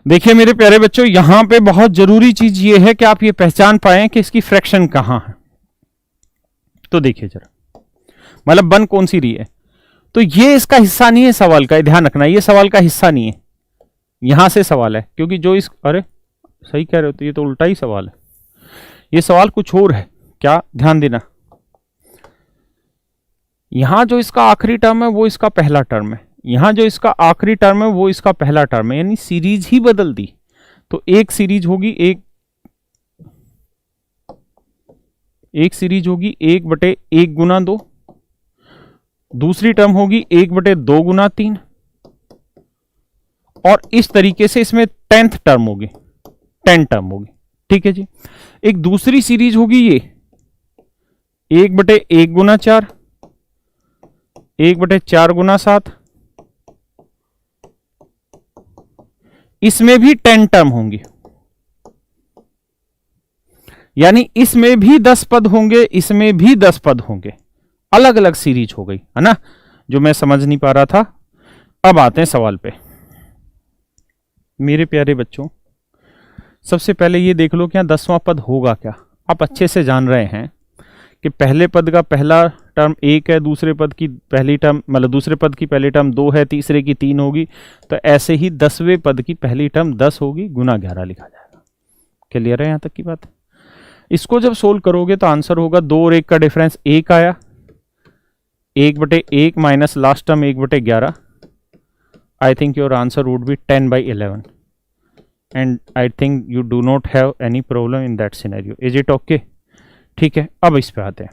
देखिए मेरे प्यारे बच्चों, यहां पे बहुत जरूरी चीज ये है कि आप ये पहचान पाए कि इसकी फ्रैक्शन कहां है। तो देखिए जरा, मतलब बन कौन सी रही है, तो ये इसका हिस्सा नहीं है सवाल का, ध्यान रखना, ये सवाल का हिस्सा नहीं है, यहां से सवाल है, क्योंकि जो इस, अरे सही कह रहे हो, तो ये तो उल्टा ही सवाल है, ये सवाल कुछ और है, क्या, ध्यान देना। यहां जो इसका आखिरी टर्म है वो इसका पहला टर्म है, यहां जो इसका आखिरी टर्म है वो इसका पहला टर्म है, यानी सीरीज ही बदल दी। तो एक सीरीज होगी, एक सीरीज होगी 1/1 गुना 2, दूसरी टर्म होगी 1/2 गुना 3, और इस तरीके से इसमें 10th टर्म होगी, 10 टर्म होगी, ठीक है जी। एक दूसरी सीरीज होगी ये 1/1 गुना 4, 1/4 गुना 7, इसमें भी 10 टर्म होंगी, यानी इसमें भी 10 पद होंगे, इसमें भी 10 पद होंगे, अलग अलग सीरीज हो गई है ना, जो मैं समझ नहीं पा रहा था। अब आते हैं सवाल पे। मेरे प्यारे बच्चों, सबसे पहले ये देख लो कि यहां 10वां पद होगा क्या। आप अच्छे से जान रहे हैं कि पहले पद का पहला टर्म 1 है, दूसरे पद की पहली टर्म, मतलब दूसरे पद की पहली टर्म 2 है, तीसरे की 3 होगी, तो ऐसे ही 10वें पद की पहली टर्म 10 होगी, गुना 11 लिखा जाएगा। क्लियर है यहां तक की बात। इसको जब सोल्व करोगे तो आंसर होगा 2 और 1 का डिफरेंस 1 आया, 1/1 minus last term 1/11, I think your answer would B 10/11, and I think you do not have any problem in that scenario, is it okay. ठीक है, अब इस पे आते हैं।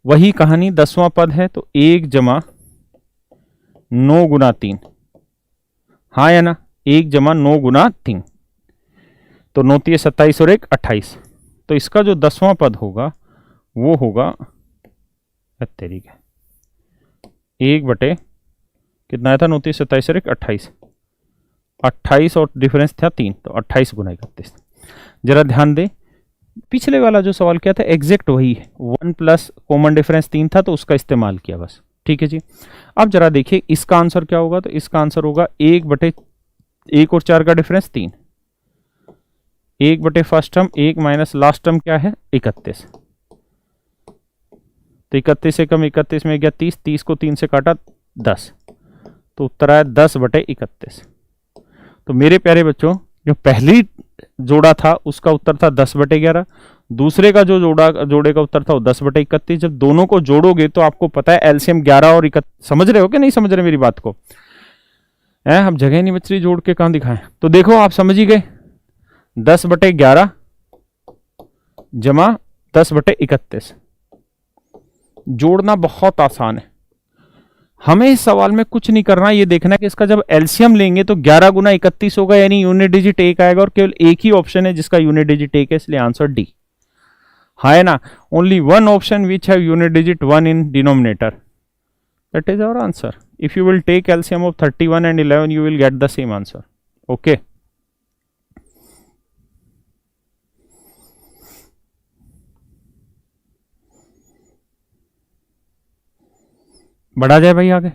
वही कहानी, 10वां पद है तो 1 जमा 9 गुना 3, हाँ या ना, 1 जमा 9 गुना 3, तो 9 3 27 और 1 28, तो इसका जो 10वां पद होगा वो होगा तरीके 1 बटे कितना आया था, 9 3 27 और 1 28, 28 और डिफरेंस था 3, तो 28 गुना 31। जरा ध्यान दे, पिछले वाला जो सवाल किया था एग्जैक्ट वही है, 1 प्लस कॉमन डिफरेंस 3 था तो उसका इस्तेमाल किया बस, ठीक है जी। अब जरा देखिए इसका आंसर क्या होगा, तो इसका आंसर होगा 1 और 4 का डिफरेंस 3, 1 बटे first term 1 minus last term क्या है 31। तो 31 से कम 31 में गया 30, 30 को 3 से काटा 10, तो उत्तर आया 10 बटे 31। तो मेरे प्यारे बच्चों जो पहली जोड़ा था उसका उत्तर था 10 बटे 11, दूसरे का जो जोड़े का उत्तर था वो 10 बटे 31। जब दोनों को जोड़ोगे तो आपको पता है एलसीएम 11 और 31, समझ रहे हो कि नहीं समझ रहे मेरी बात को? अब जगह नहीं बच रही, जोड़ के कहां दिखाएं? तो देखो आप समझ ही गए, 10 बटे 11 जमा 10 बटे 31। जोड़ना बहुत आसान है, हमें इस सवाल में कुछ नहीं करना, ये देखना कि इसका जब एलसीएम लेंगे तो 11 गुना 31 होगा, यानी यूनिट डिजिट 1 आएगा, और केवल एक ही ऑप्शन है जिसका यूनिट डिजिट 1 है, इसलिए आंसर डी है ना। Only one option which have unit digit 1 in denominator, that is our answer. If you will take LCM of 31 and 11 you will get the same answer. Okay. बढ़ा जाए भाई आगे।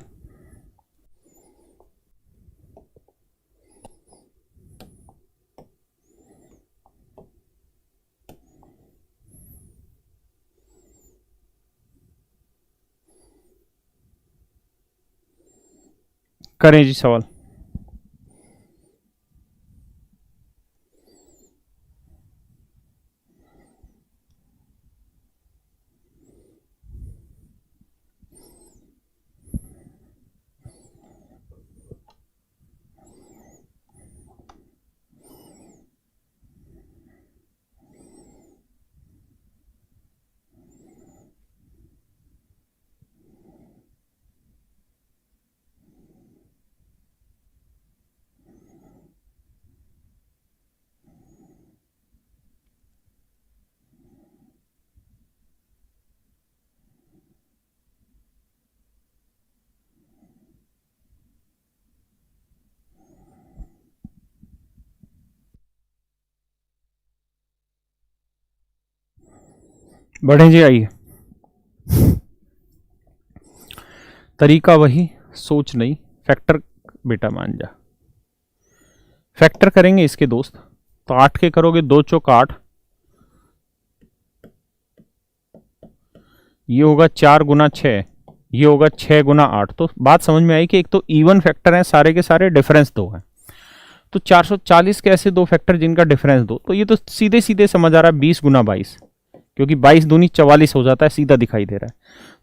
करें जी सवाल। बढ़े जी, आइए। तरीका वही, सोच नहीं, फैक्टर बेटा मान जा। फैक्टर करेंगे इसके दोस्त, तो 8 के करोगे 2 चौक 8, ये होगा 4 गुना 6, ये होगा 6 गुना 8। तो बात समझ में आई कि एक तो इवन फैक्टर है सारे के सारे, डिफरेंस 2 है, तो 440 के ऐसे 2 फैक्टर जिनका डिफरेंस 2, तो ये तो सीधे सीधे समझ आ रहा है 20 गुना 22, क्योंकि 22 दूनी 44 हो जाता है, सीधा दिखाई दे रहा है।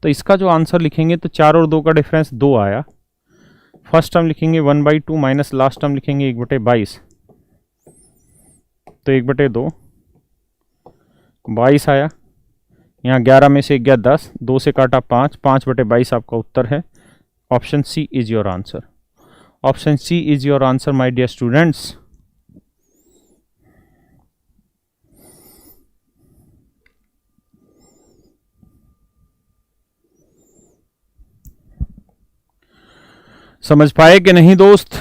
तो इसका जो आंसर लिखेंगे तो 4 और 2 का डिफरेंस 2 आया, फर्स्ट टर्म लिखेंगे 1/2 माइनस लास्ट टर्म लिखेंगे 1/22, तो 1/2 22 आया, यहाँ 11 में से गया 10, 2 से काटा 5, 5/22 आपका उत्तर है। Option C is your answer. Option C is your answer my dear students. समझ पाए कि नहीं दोस्त?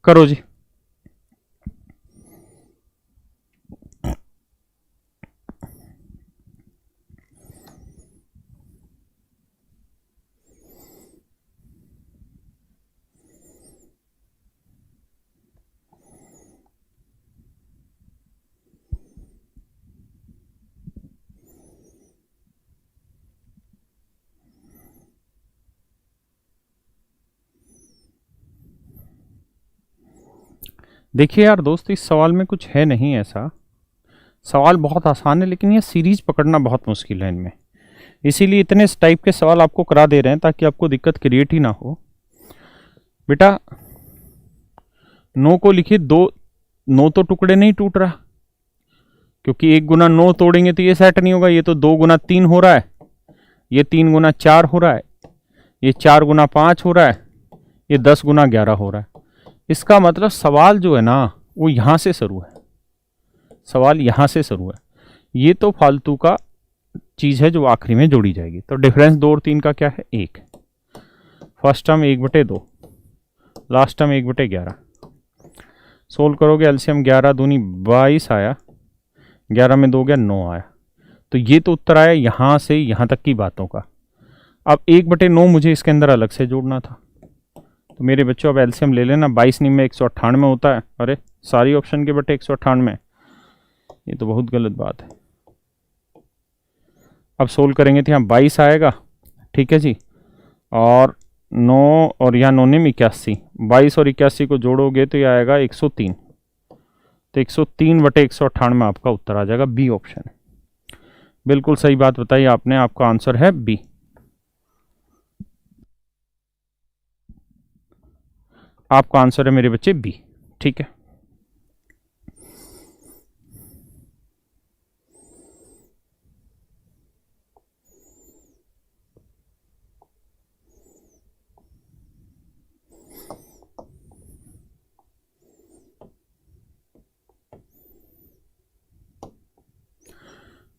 करो जी। देखिए यार दोस्त, इस सवाल में कुछ है नहीं ऐसा, सवाल बहुत आसान है, लेकिन ये सीरीज पकड़ना बहुत मुश्किल है इनमें, इसीलिए इतने टाइप के सवाल आपको करा दे रहे हैं ताकि आपको दिक्कत क्रिएट ही ना हो। बेटा 9 को लिखिए, 9 तो टुकड़े नहीं टूट रहा, क्योंकि 1 गुना 9 तोड़ेंगे तो ये सेट नहीं होगा, ये तो 2 गुना 3 हो रहा है, ये 3 गुना 4 हो रहा है, ये 4 गुना 5 हो रहा है, ये 10 गुना 11 हो रहा है, इसका मतलब सवाल जो है ना वो यहां से शुरू है, सवाल यहां से शुरू है। ये तो फालतू का चीज है जो आखिरी में जोड़ी जाएगी। तो डिफरेंस 2 और 3 का क्या है? 1। First term 1/2, last term 1/11। Solve करोगे एलसीएम 11 दूनी 22 आया, 11 में 2 गया 9 आया। तो ये तो उत्तर आया यहां से यहां तक की बातों का। अब 1/9 मुझे इसके अंदर अलग से जोड़ना था। तो मेरे बच्चों अब एलसीएम ले लेना, 22 में 198 होता है। अरे सारी ऑप्शन के बटे 198, ये तो बहुत गलत बात है। अब सोल्व करेंगे तो यहाँ 22 आएगा, ठीक है जी, और 9 और यहाँ 9 में 81, 22 और 81 को जोड़ोगे तो ये आएगा 103। तो 103/198 आपका उत्तर आ जाएगा, बी ऑप्शन है। बिल्कुल सही बात बताई आपने, आपका आंसर है बी। आपका आंसर है मेरे बच्चे बी, ठीक है।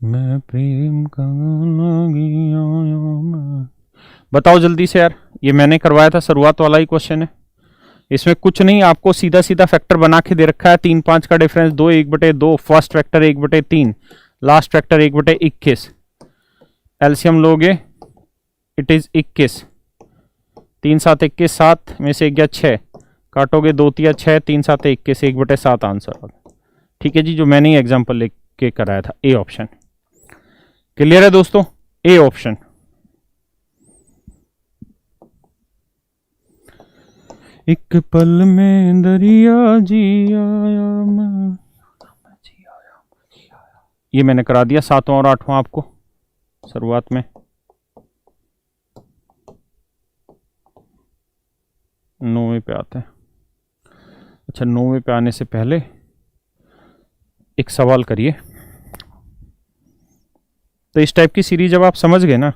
मैं प्रेम का लागिया मैं। बताओ जल्दी से यार, ये मैंने करवाया था, शुरुआत वाला ही क्वेश्चन है। इसमें कुछ नहीं, आपको सीधा सीधा फैक्टर बना के दे रखा है। 3 5 का difference 2 1/2, first factor 1/3, last factor 1/21। LCM लोगे इट इज 21, 3 7 21, 7 में से 1 गया 6, काटोगे 2 3 6, 3 7 21, 1/7 आंसर। ठीक है जी, जो मैंने एग्जाम्पल लेके कराया था, ए ऑप्शन। क्लियर है दोस्तों, ए ऑप्शन। एक पल में दरिया जी आया मैं, ये मैंने करा दिया 7वां और 8वां आपको शुरुआत में। 9वें पे आते हैं। अच्छा, 9वें पे आने से पहले एक सवाल करिए। तो इस टाइप की सीरीज जब आप समझ गए ना,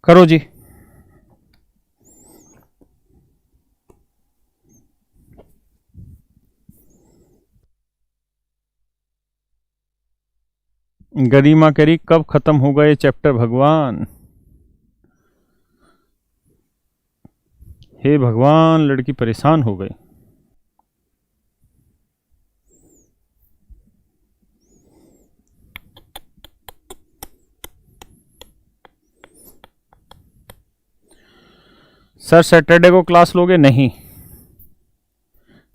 करो जी। गरिमा कह रही कब खत्म होगा ये चैप्टर भगवान। हे भगवान, लड़की परेशान हो गई। सर सैटरडे को क्लास लोगे? नहीं,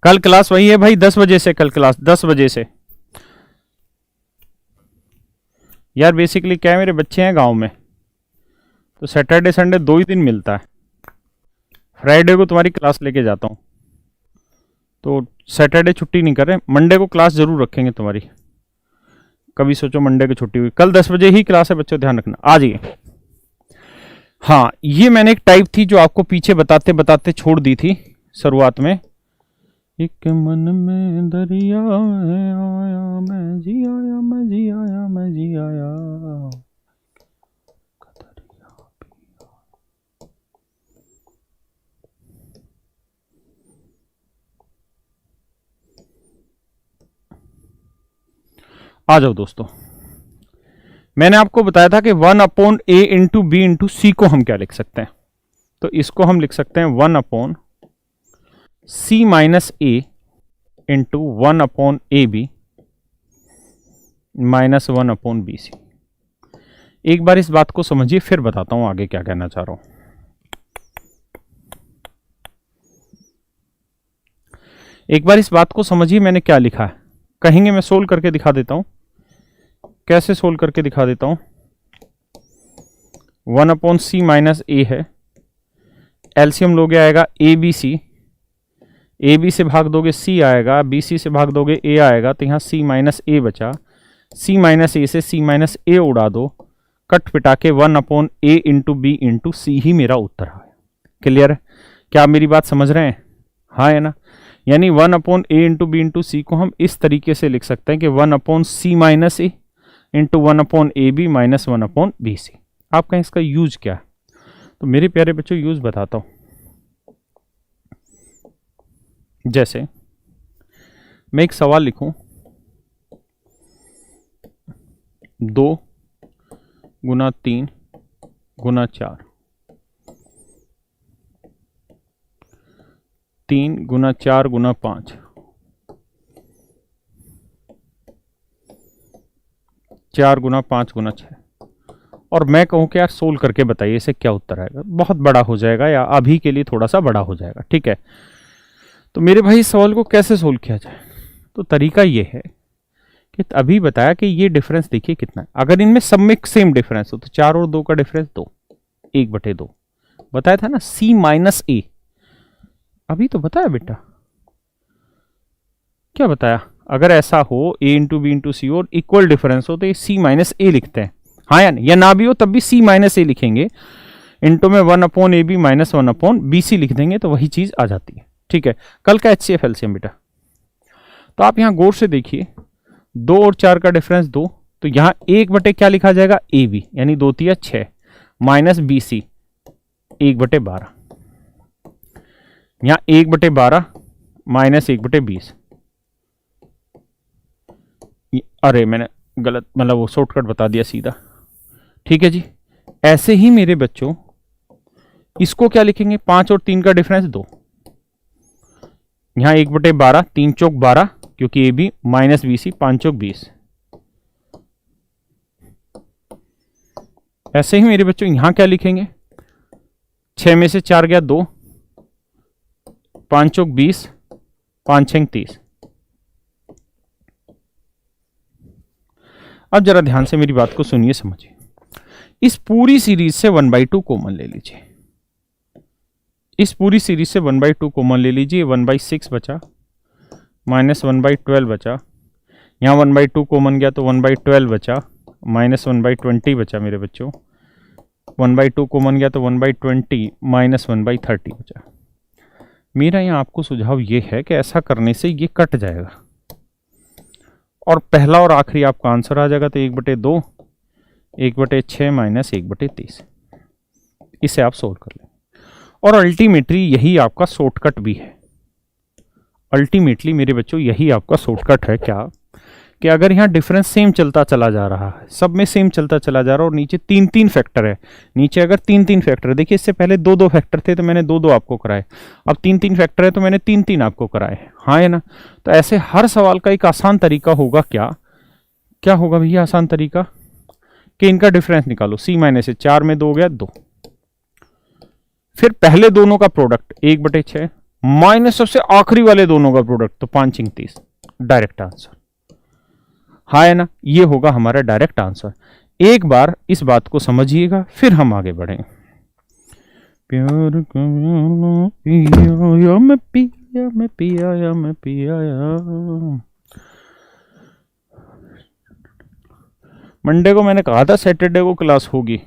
कल क्लास वही है भाई, 10 बजे से। कल क्लास 10 बजे से। यार बेसिकली क्या है, मेरे बच्चे हैं गांव में, तो सैटरडे संडे 2 ही दिन मिलता है। फ्राइडे को तुम्हारी क्लास लेके जाता हूँ, तो सैटरडे छुट्टी नहीं कर रहे। मंडे को क्लास जरूर रखेंगे तुम्हारी। कभी सोचो मंडे की छुट्टी हुई, कल 10 बजे ही क्लास है बच्चों, ध्यान रखना, आ जाइए। हाँ, ये मैंने एक टाइप थी जो आपको पीछे बताते बताते छोड़ दी थी शुरुआत में। एक मन में दरिया आया मैं जी आया, मैं जी आया, मैं जी आया। आ जाओ दोस्तों, मैंने आपको बताया था कि 1/a इंटू बी इंटू सी को हम क्या लिख सकते हैं। तो इसको हम लिख सकते हैं 1/c माइनस ए इंटू 1/ab माइनस 1/bc। एक बार इस बात को समझिए, फिर बताता हूं आगे क्या कहना चाह रहा हूं। एक बार इस बात को समझिए, मैंने क्या लिखा है कहेंगे। मैं सोल्व करके दिखा देता हूं, कैसे सोल्व करके दिखा देता हूं। 1/c माइनस ए है, एलसीएम लोगे आएगा A B C, A B से भाग दोगे सी आएगा, बी सी से भाग दोगे ए आएगा, तो यहाँ सी माइनस ए बचा, सी माइनस ए से सी माइनस ए उड़ा दो, कट पिटा के 1/a इंटू बी इंटू सी ही मेरा उत्तर है। क्लियर है? क्या आप मेरी बात समझ रहे हैं? हाँ है ना? यानी 1/a इंटू बी इंटू सी को हम इस तरीके से लिख सकते हैं कि 1/c माइनस ए इंटू 1/ab माइनस 1/bc। आपका इसका यूज क्या है? तो मेरे प्यारे बच्चों यूज बताता हूं। जैसे मैं एक सवाल लिखूं, 2 गुना 3 गुना 4, 3 गुना 4 गुना 5, 4 गुना 5 गुना 6, और मैं कहूं कि यार सोल्व करके बताइए इसे क्या उत्तर आएगा। बहुत बड़ा हो जाएगा या अभी के लिए थोड़ा सा बड़ा हो जाएगा, ठीक है? तो मेरे भाई इस सवाल को कैसे सोल्व किया जाए? तो तरीका ये है कि अभी बताया कि ये डिफरेंस देखिए कितना है। अगर इनमें सब में सेम डिफरेंस हो तो 4 और 2 का डिफरेंस 2, 1/2 बताया था ना, c माइनस ए। अभी तो बताया बेटा, क्या बताया? अगर ऐसा हो a इंटू बी इंटू सी और इक्वल डिफरेंस हो तो ये c माइनस ए लिखते हैं, हाँ या नहीं? या ना भी हो तब भी c माइनस ए लिखेंगे, इंटू में 1/ab माइनस 1/bc लिख देंगे तो वही चीज आ जाती है, ठीक है? कल का HCF एलसीएम बेटा। तो आप यहां गौर से देखिए, 2 और 4 का डिफरेंस 2, तो यहां 1/, क्या लिखा जाएगा? ए बी, यानी 2 3 6 माइनस बी सी 1/12, यहां 1/12 माइनस 1/20। अरे मैंने गलत, मतलब वो शॉर्टकट बता दिया सीधा, ठीक है जी। ऐसे ही मेरे बच्चों इसको क्या लिखेंगे? 5 और 3 का डिफरेंस 2, यहां 1/12, 3 चौक 12 क्योंकि A B, minus B C 5 चौक 20। ऐसे ही मेरे बच्चों यहां क्या लिखेंगे? 6 में से 4 गया 2, 5 चौक 20, 5 6 30। अब जरा ध्यान से मेरी बात को सुनिए, समझिए। इस पूरी सीरीज से 1/2 कॉमन ले लीजिए, इस पूरी सीरीज से 1/2 कॉमन ले लीजिए, 1/6 बचा माइनस 1/12 बचा, यहाँ 1/2 कॉमन गया तो 1/12 बचा, माइनस 1/20 बचा मेरे बच्चों, 1/2 कॉमन गया तो 1/20 माइनस 1/30 बचा। मेरा यहाँ आपको सुझाव ये है कि ऐसा करने से ये कट जाएगा और पहला और आखिरी आपका आंसर आ जाएगा, तो 1/2 1/6 माइनस 1/30। इसे आप सोल्व कर लें और अल्टीमेटली यही आपका शॉर्टकट भी है। अल्टीमेटली मेरे बच्चों यही आपका शॉर्टकट है, क्या कि अगर यहाँ डिफरेंस सेम चलता चला जा रहा है, सब में सेम चलता चला जा रहा है और नीचे 3-3 फैक्टर है, नीचे अगर 3-3 फैक्टर है, देखिए इससे पहले 2-2 फैक्टर थे तो मैंने 2-2 आपको कराए, अब 3-3 फैक्टर है तो मैंने 3-3 आपको कराए, हाँ है ना? तो ऐसे हर सवाल का एक आसान तरीका होगा, क्या होगा भैया आसान तरीका? कि इनका डिफरेंस निकालो, c माइनस से 4 में 2 गया 2, फिर पहले दोनों का प्रोडक्ट 1/6 माइनस सबसे आखिरी वाले दोनों का प्रोडक्ट तो 5 6 30, डायरेक्ट आंसर, हाँ है ना? ये होगा हमारा डायरेक्ट आंसर। एक बार इस बात को समझिएगा फिर हम आगे बढ़ेंगे। प्यार पिया मैं पिया मैं पिया या मैं पिया या। मंडे को मैंने कहा था सैटरडे को क्लास होगी,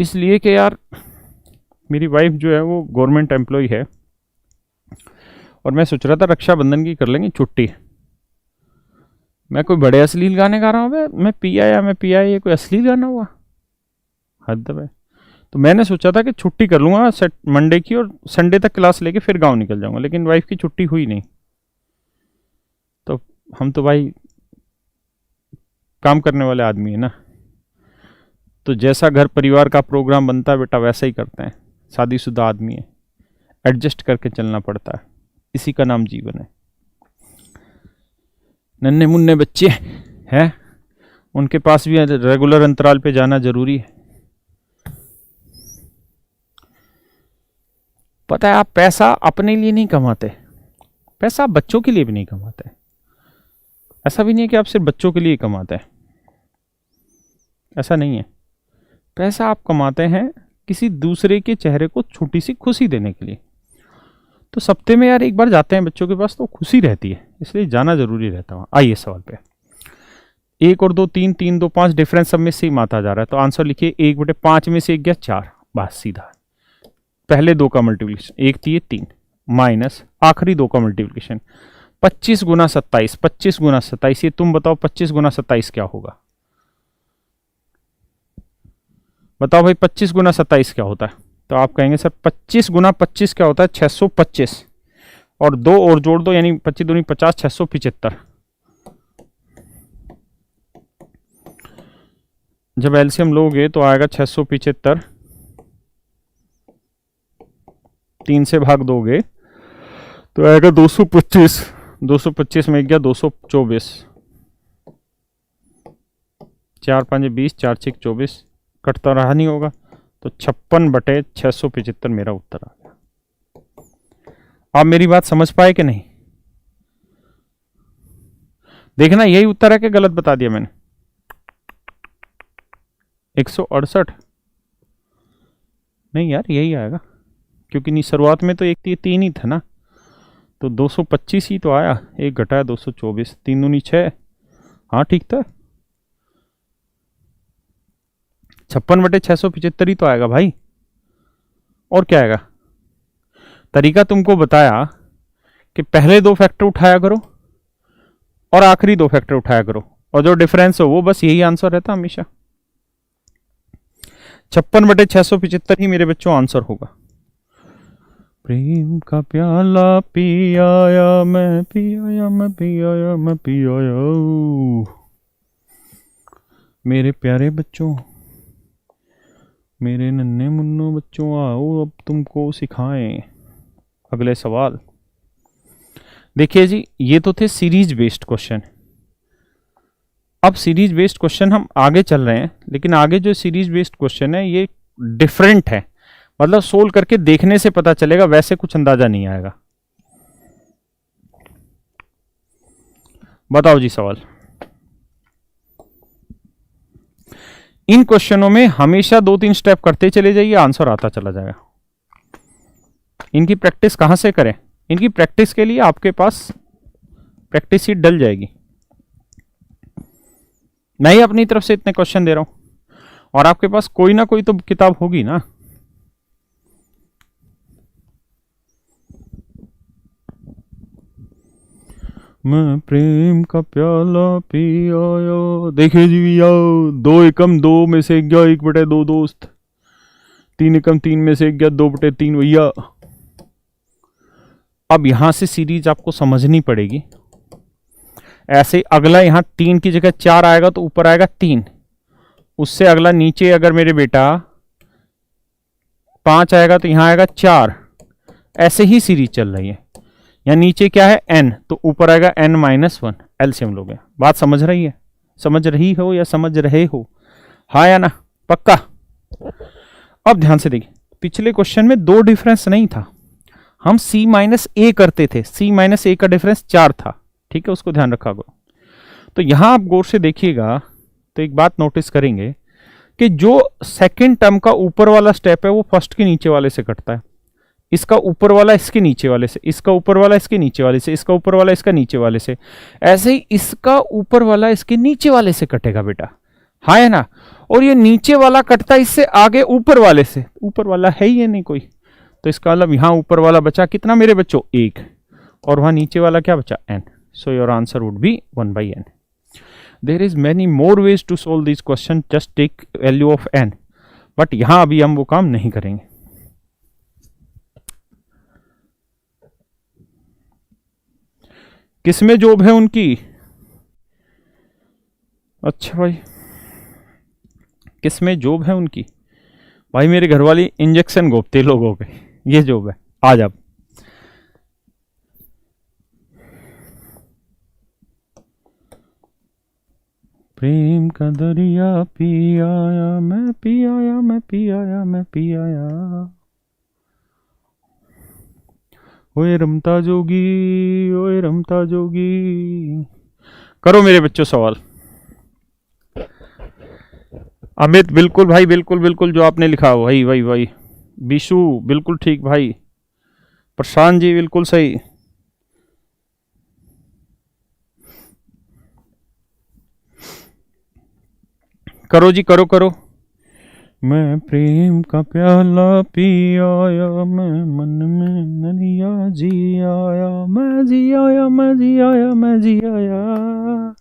इसलिए कि यार मेरी वाइफ जो है वो गवर्नमेंट एम्प्लॉय है और मैं सोच रहा था रक्षाबंधन की कर लेंगे छुट्टी। मैं कोई बड़े अश्लील गाने गा रहा हूँ? मैं पिया, ये कोई अश्लील गाना हुआ? हद है। तो मैंने सोचा था कि छुट्टी कर लूँगा मंडे की और संडे तक क्लास लेके फिर गांव निकल जाऊँगा, लेकिन वाइफ की छुट्टी हुई नहीं। तो हम तो भाई काम करने वाले आदमी है ना, तो जैसा घर परिवार का प्रोग्राम बनता है बेटा वैसा ही करते हैं। शादीशुदा आदमी है, एडजस्ट करके चलना पड़ता है, इसी का नाम जीवन है। नन्हे मुन्ने बच्चे हैं, उनके पास भी रेगुलर अंतराल पे जाना जरूरी है। पता है आप पैसा अपने लिए नहीं कमाते, पैसा आप बच्चों के लिए भी नहीं कमाते। ऐसा भी नहीं है कि आप सिर्फ बच्चों के लिए कमाते हैं, ऐसा नहीं है। पैसा आप कमाते हैं किसी दूसरे के चेहरे को छोटी सी खुशी देने के लिए। तो सप्ते में यार एक बार जाते हैं बच्चों के पास तो खुशी रहती है, इसलिए जाना जरूरी रहता है। आइए सवाल पे, 1 और 2 3, 3 2 5 डिफरेंस सब में सेम आता जा रहा है, तो आंसर लिखिए 1/5 में से 1 गया 4, बस सीधा। पहले 2 का मल्टीप्लिकेशन 1 3 3 माइनस आखिरी 2 का मल्टीप्लिकेशन 25 गुना 27, 25 गुना 27, ये तुम बताओ 25 गुना 27 क्या होगा? बताओ भाई 25 गुना 27 क्या होता है? तो आप कहेंगे सर 25 गुना 25 क्या होता है? 625, और 2 और जोड़ दो यानी 25 दूनी 50, 675। जब एलसीएम लोगे तो आएगा 675, 3 से भाग दोगे तो आएगा 225, 225 में गया 224, 4 5 20, 4 6 24, कटता रहा नहीं होगा, तो 56/675 मेरा उत्तर आ गया। आप मेरी बात समझ पाए कि नहीं? देखना यही उत्तर है कि गलत बता दिया मैंने? 168 नहीं यार, यही आएगा, क्योंकि नहीं शुरुआत में तो 1 3 ही था ना, तो 225 ही तो आया, 1 घटाया 224, 3 दूनी 6, हाँ ठीक था, 56/675 ही तो आएगा भाई, और क्या आएगा? तरीका तुमको बताया कि पहले 2 फैक्टर उठाया करो और आखिरी 2 फैक्टर उठाया करो, और जो डिफरेंस हो वो बस यही आंसर रहता हमेशा। 56/675 ही मेरे बच्चों आंसर होगा। प्रेम का प्याला पी आया मैं, पी आया मैं, पी आया मैं, पी आया। मेरे प्यारे बच्चों, मेरे नन्हे मुन्नो बच्चों, आओ अब तुमको सिखाएं अगले सवाल। देखिए जी, ये तो थे सीरीज बेस्ड क्वेश्चन। अब सीरीज बेस्ड क्वेश्चन हम आगे चल रहे हैं, लेकिन आगे जो सीरीज बेस्ड क्वेश्चन है ये डिफरेंट है, मतलब सोल्व करके देखने से पता चलेगा, वैसे कुछ अंदाजा नहीं आएगा। बताओ जी सवाल। इन क्वेश्चनों में हमेशा 2-3 स्टेप करते चले जाइए, आंसर आता चला जाएगा। इनकी प्रैक्टिस कहां से करें? इनकी प्रैक्टिस के लिए आपके पास प्रैक्टिस शीट डल जाएगी। मैं ही अपनी तरफ से इतने क्वेश्चन दे रहा हूं, और आपके पास कोई ना कोई तो किताब होगी ना। मैं प्रेम का प्याला पी आया। देखिए जी भैया, 2 एकम 2 में से गया 1/2 दोस्त, 3 एकम 3 में से गया 2/3 भैया। अब यहां से सीरीज आपको समझनी पड़ेगी। ऐसे अगला यहां 3 की जगह 4 आएगा तो ऊपर आएगा 3, उससे अगला नीचे अगर मेरे बेटा 5 आएगा तो यहां आएगा 4, ऐसे ही सीरीज चल रही है। या नीचे क्या है n, तो ऊपर आएगा n-1, एलसीएम लोगे। बात समझ रही है? समझ रही हो या समझ रहे हो? हाँ या ना? पक्का? अब ध्यान से देखिए, पिछले क्वेश्चन में 2 डिफरेंस नहीं था, हम c-a करते थे, c-a का डिफरेंस 4 था, ठीक है, उसको ध्यान रखा करो। तो यहां आप गौर से देखिएगा तो एक बात नोटिस करेंगे कि जो सेकंड टर्म का ऊपर वाला स्टेप है वो फर्स्ट के नीचे वाले से कटता है, इसका ऊपर वाला इसके नीचे वाले से, इसका ऊपर वाला इसके नीचे वाले से, इसका ऊपर वाला इसका नीचे वाले से, ऐसे ही इसका ऊपर वाला इसके नीचे वाले से कटेगा बेटा, हाँ है ना? और ये नीचे वाला कटता इससे आगे ऊपर वाले से, ऊपर वाला है ही नहीं कोई, तो इसका मतलब यहां ऊपर वाला बचा कितना मेरे बच्चों? 1, और वहां नीचे वाला क्या बचा? n। So your answer would be 1/n। There is many more ways to solve this question, just take value of n, but यहां अभी हम वो काम नहीं करेंगे। किसमें जॉब है उनकी? अच्छा भाई, किसमें जॉब है उनकी? भाई मेरे घर वाली इंजेक्शन गोपते लोगों के, ये जॉब है। आ जा, प्रेम का दरिया पी आया मैं, पी आया मैं, पी आया मैं, पी आया। ओए रमता जोगी, ओए रमता जोगी। करो मेरे बच्चों सवाल। अमित बिल्कुल भाई, बिल्कुल बिल्कुल जो आपने लिखा वही वही वही। विशु बिल्कुल ठीक भाई। प्रशांत जी बिल्कुल सही। करो जी, करो करो। मैं प्रेम का प्याला पी आया, मैं मन में नदिया जी आया, मैं जी आया, मैं जी आया, मैं जी आया।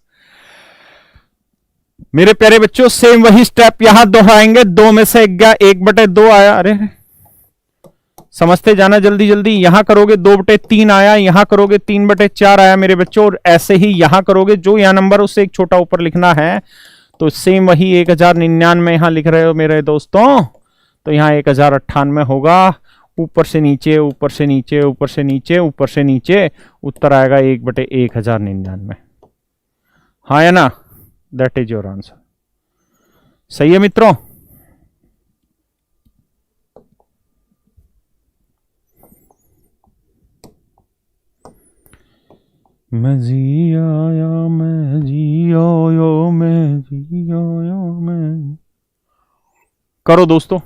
मेरे प्यारे बच्चों सेम वही स्टेप यहां दोहराएंगे। 2 में से 1/2 आया। अरे समझते जाना जल्दी जल्दी। यहां करोगे 2/3 आया, यहां करोगे 3/4 आया मेरे बच्चों, और ऐसे ही यहां करोगे। जो यहां नंबर उससे एक छोटा ऊपर लिखना है। तो सेम वही 1099 यहां लिख रहे हो मेरे दोस्तों, तो यहां 1098 होगा। ऊपर से नीचे, ऊपर से नीचे, ऊपर से नीचे, ऊपर से नीचे, उत्तर आएगा 1/1099। हाँ या ना? That is your answer. सही है मित्रों? मैं जी आया, मैं जी आया, मैं जी आया, मैं। करो दोस्तों।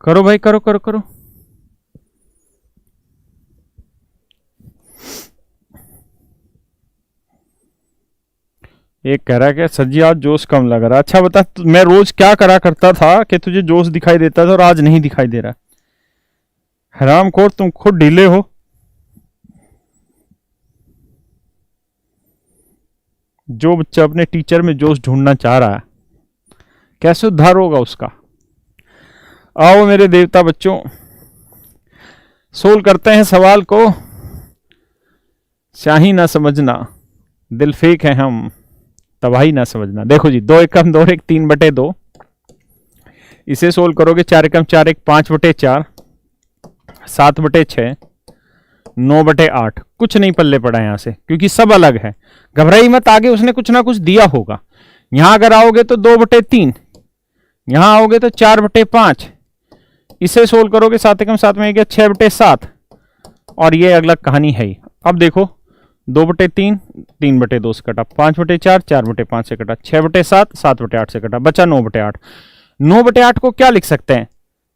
करो भाई, करो करो करो। एक कह रहा है कि सर जी आज जोश कम लग रहा है। अच्छा बता, मैं रोज क्या करा करता था कि तुझे जोश दिखाई देता था और आज नहीं दिखाई दे रहा? हरामखोर, तुम खुद ढीले हो। जो बच्चा अपने टीचर में जोश ढूंढना चाह रहा है, कैसे उद्धार होगा उसका? आओ मेरे देवता बच्चों, सोल्व करते हैं सवाल को। स्याही ना समझना, दिल फेक है हम, तबाही ना समझना। देखो जी, 2 एकम 2 एक 3/2, इसे सोल्व करोगे 4 एकम 4 एक 5/4, 7/6, 9/8। कुछ नहीं पल्ले पड़ा यहां से, क्योंकि सब अलग है। घबराई मत, आगे उसने कुछ ना कुछ दिया होगा। यहां अगर आओगे तो 2/3, यहां आओगे तो 4/5, इसे सोल्व करोगे 7 एकम 7 में 1 6/7, और ये अगला कहानी है ही। अब देखो 2/3, 3/2 से कटा, 5/4, 4/5 से कटा, 6/7, 7/8 से कटा, बचा 9/8। 9/8 को क्या लिख सकते हैं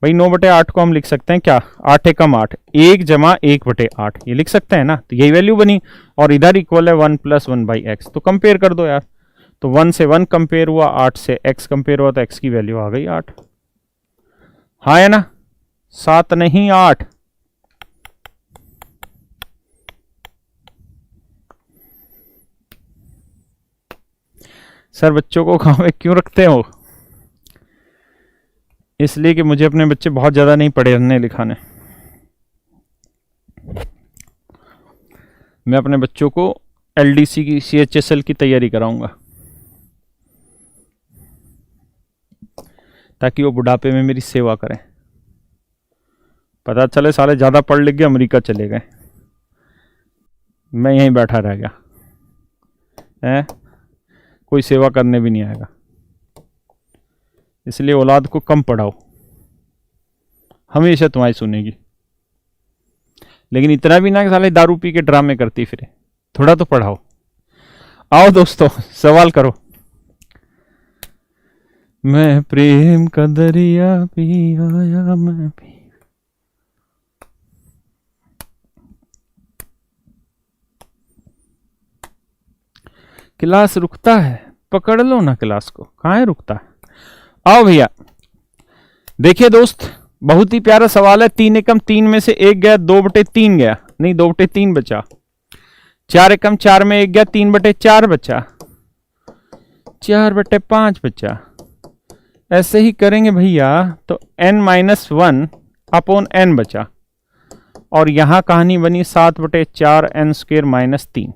भाई? 9/8 को हम लिख सकते हैं क्या? 8 एकम 8, 1 जमा 1/8, ये लिख सकते हैं ना? तो यही वैल्यू बनी, और इधर इक्वल है 1 + 1/x। तो कंपेयर कर दो यार। तो 1 से 1 कंपेयर हुआ, 8 से x कंपेयर हुआ, तो x की वैल्यू आ गई 8। हाँ है ना? 7 नहीं 8। सर बच्चों को गांव में क्यों रखते हो? इसलिए कि मुझे अपने बच्चे बहुत ज्यादा नहीं पढ़ने लिखाने। मैं अपने बच्चों को LDC की CHSL की तैयारी कराऊंगा, ताकि वो बुढ़ापे में मेरी सेवा करें। पता चले साले ज्यादा पढ़ लिख गए, अमेरिका चले गए, मैं यहीं बैठा रह गया है, कोई सेवा करने भी नहीं आएगा। इसलिए औलाद को कम पढ़ाओ, हमेशा तुम्हारी सुनेगी। लेकिन इतना भी ना कि साले दारू पी के ड्रामे करती फिरे, थोड़ा तो पढ़ाओ। आओ दोस्तों, सवाल करो। मैं प्रेम का दरिया पी आया, मैं पी। क्लास रुकता है? पकड़ लो ना क्लास को, कहाँ है रुकता है। आओ भैया, देखिए दोस्त, बहुत ही प्यारा सवाल है। 3 एकम 3 में से 1 गया, 2/3 गया, नहीं 2/3 बचा। 4 एकम 4 में 1 गया, 3/4 बचा, 4/5 बचा। ऐसे ही करेंगे भैया तो n-1/n बचा, और यहां कहानी बनी 7/4 n² - 3।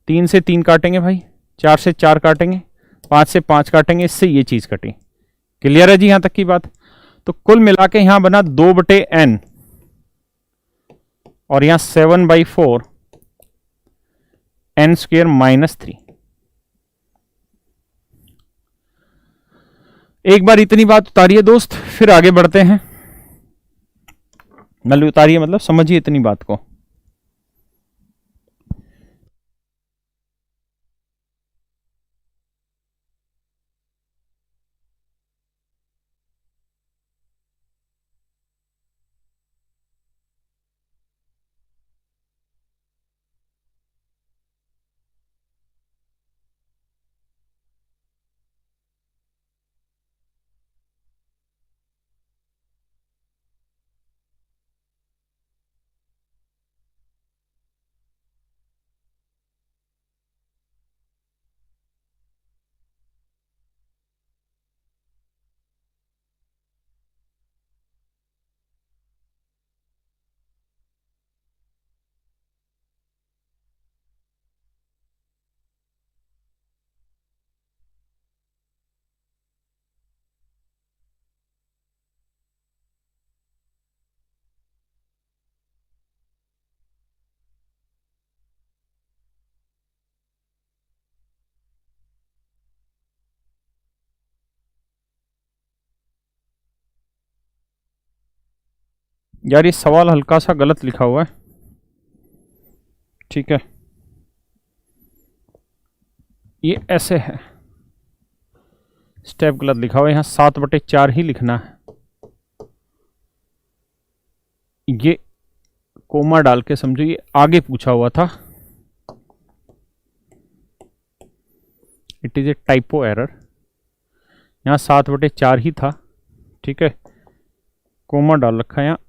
3 से 3 काटेंगे भाई, 4 से 4 काटेंगे, 5 से 5 काटेंगे, इससे ये चीज कटी। क्लियर है जी यहां तक की बात? तो कुल मिला के यहां बना 2/n, और यहां 7/4 एन स्क्वेयर माइनस 3। एक बार इतनी बात उतारिए दोस्त, फिर आगे बढ़ते हैं। मतलब उतारिए मतलब समझिए इतनी बात को। यार ये सवाल हल्का सा गलत लिखा हुआ है, ठीक है। ये ऐसे है, स्टेप गलत लिखा हुआ है, यहां 7/4 ही लिखना है। ये कोमा डाल के समझो, ये आगे पूछा हुआ था। It is a typo error. यहां 7/4 ही था, ठीक है। कोमा डाल रखा है यहाँ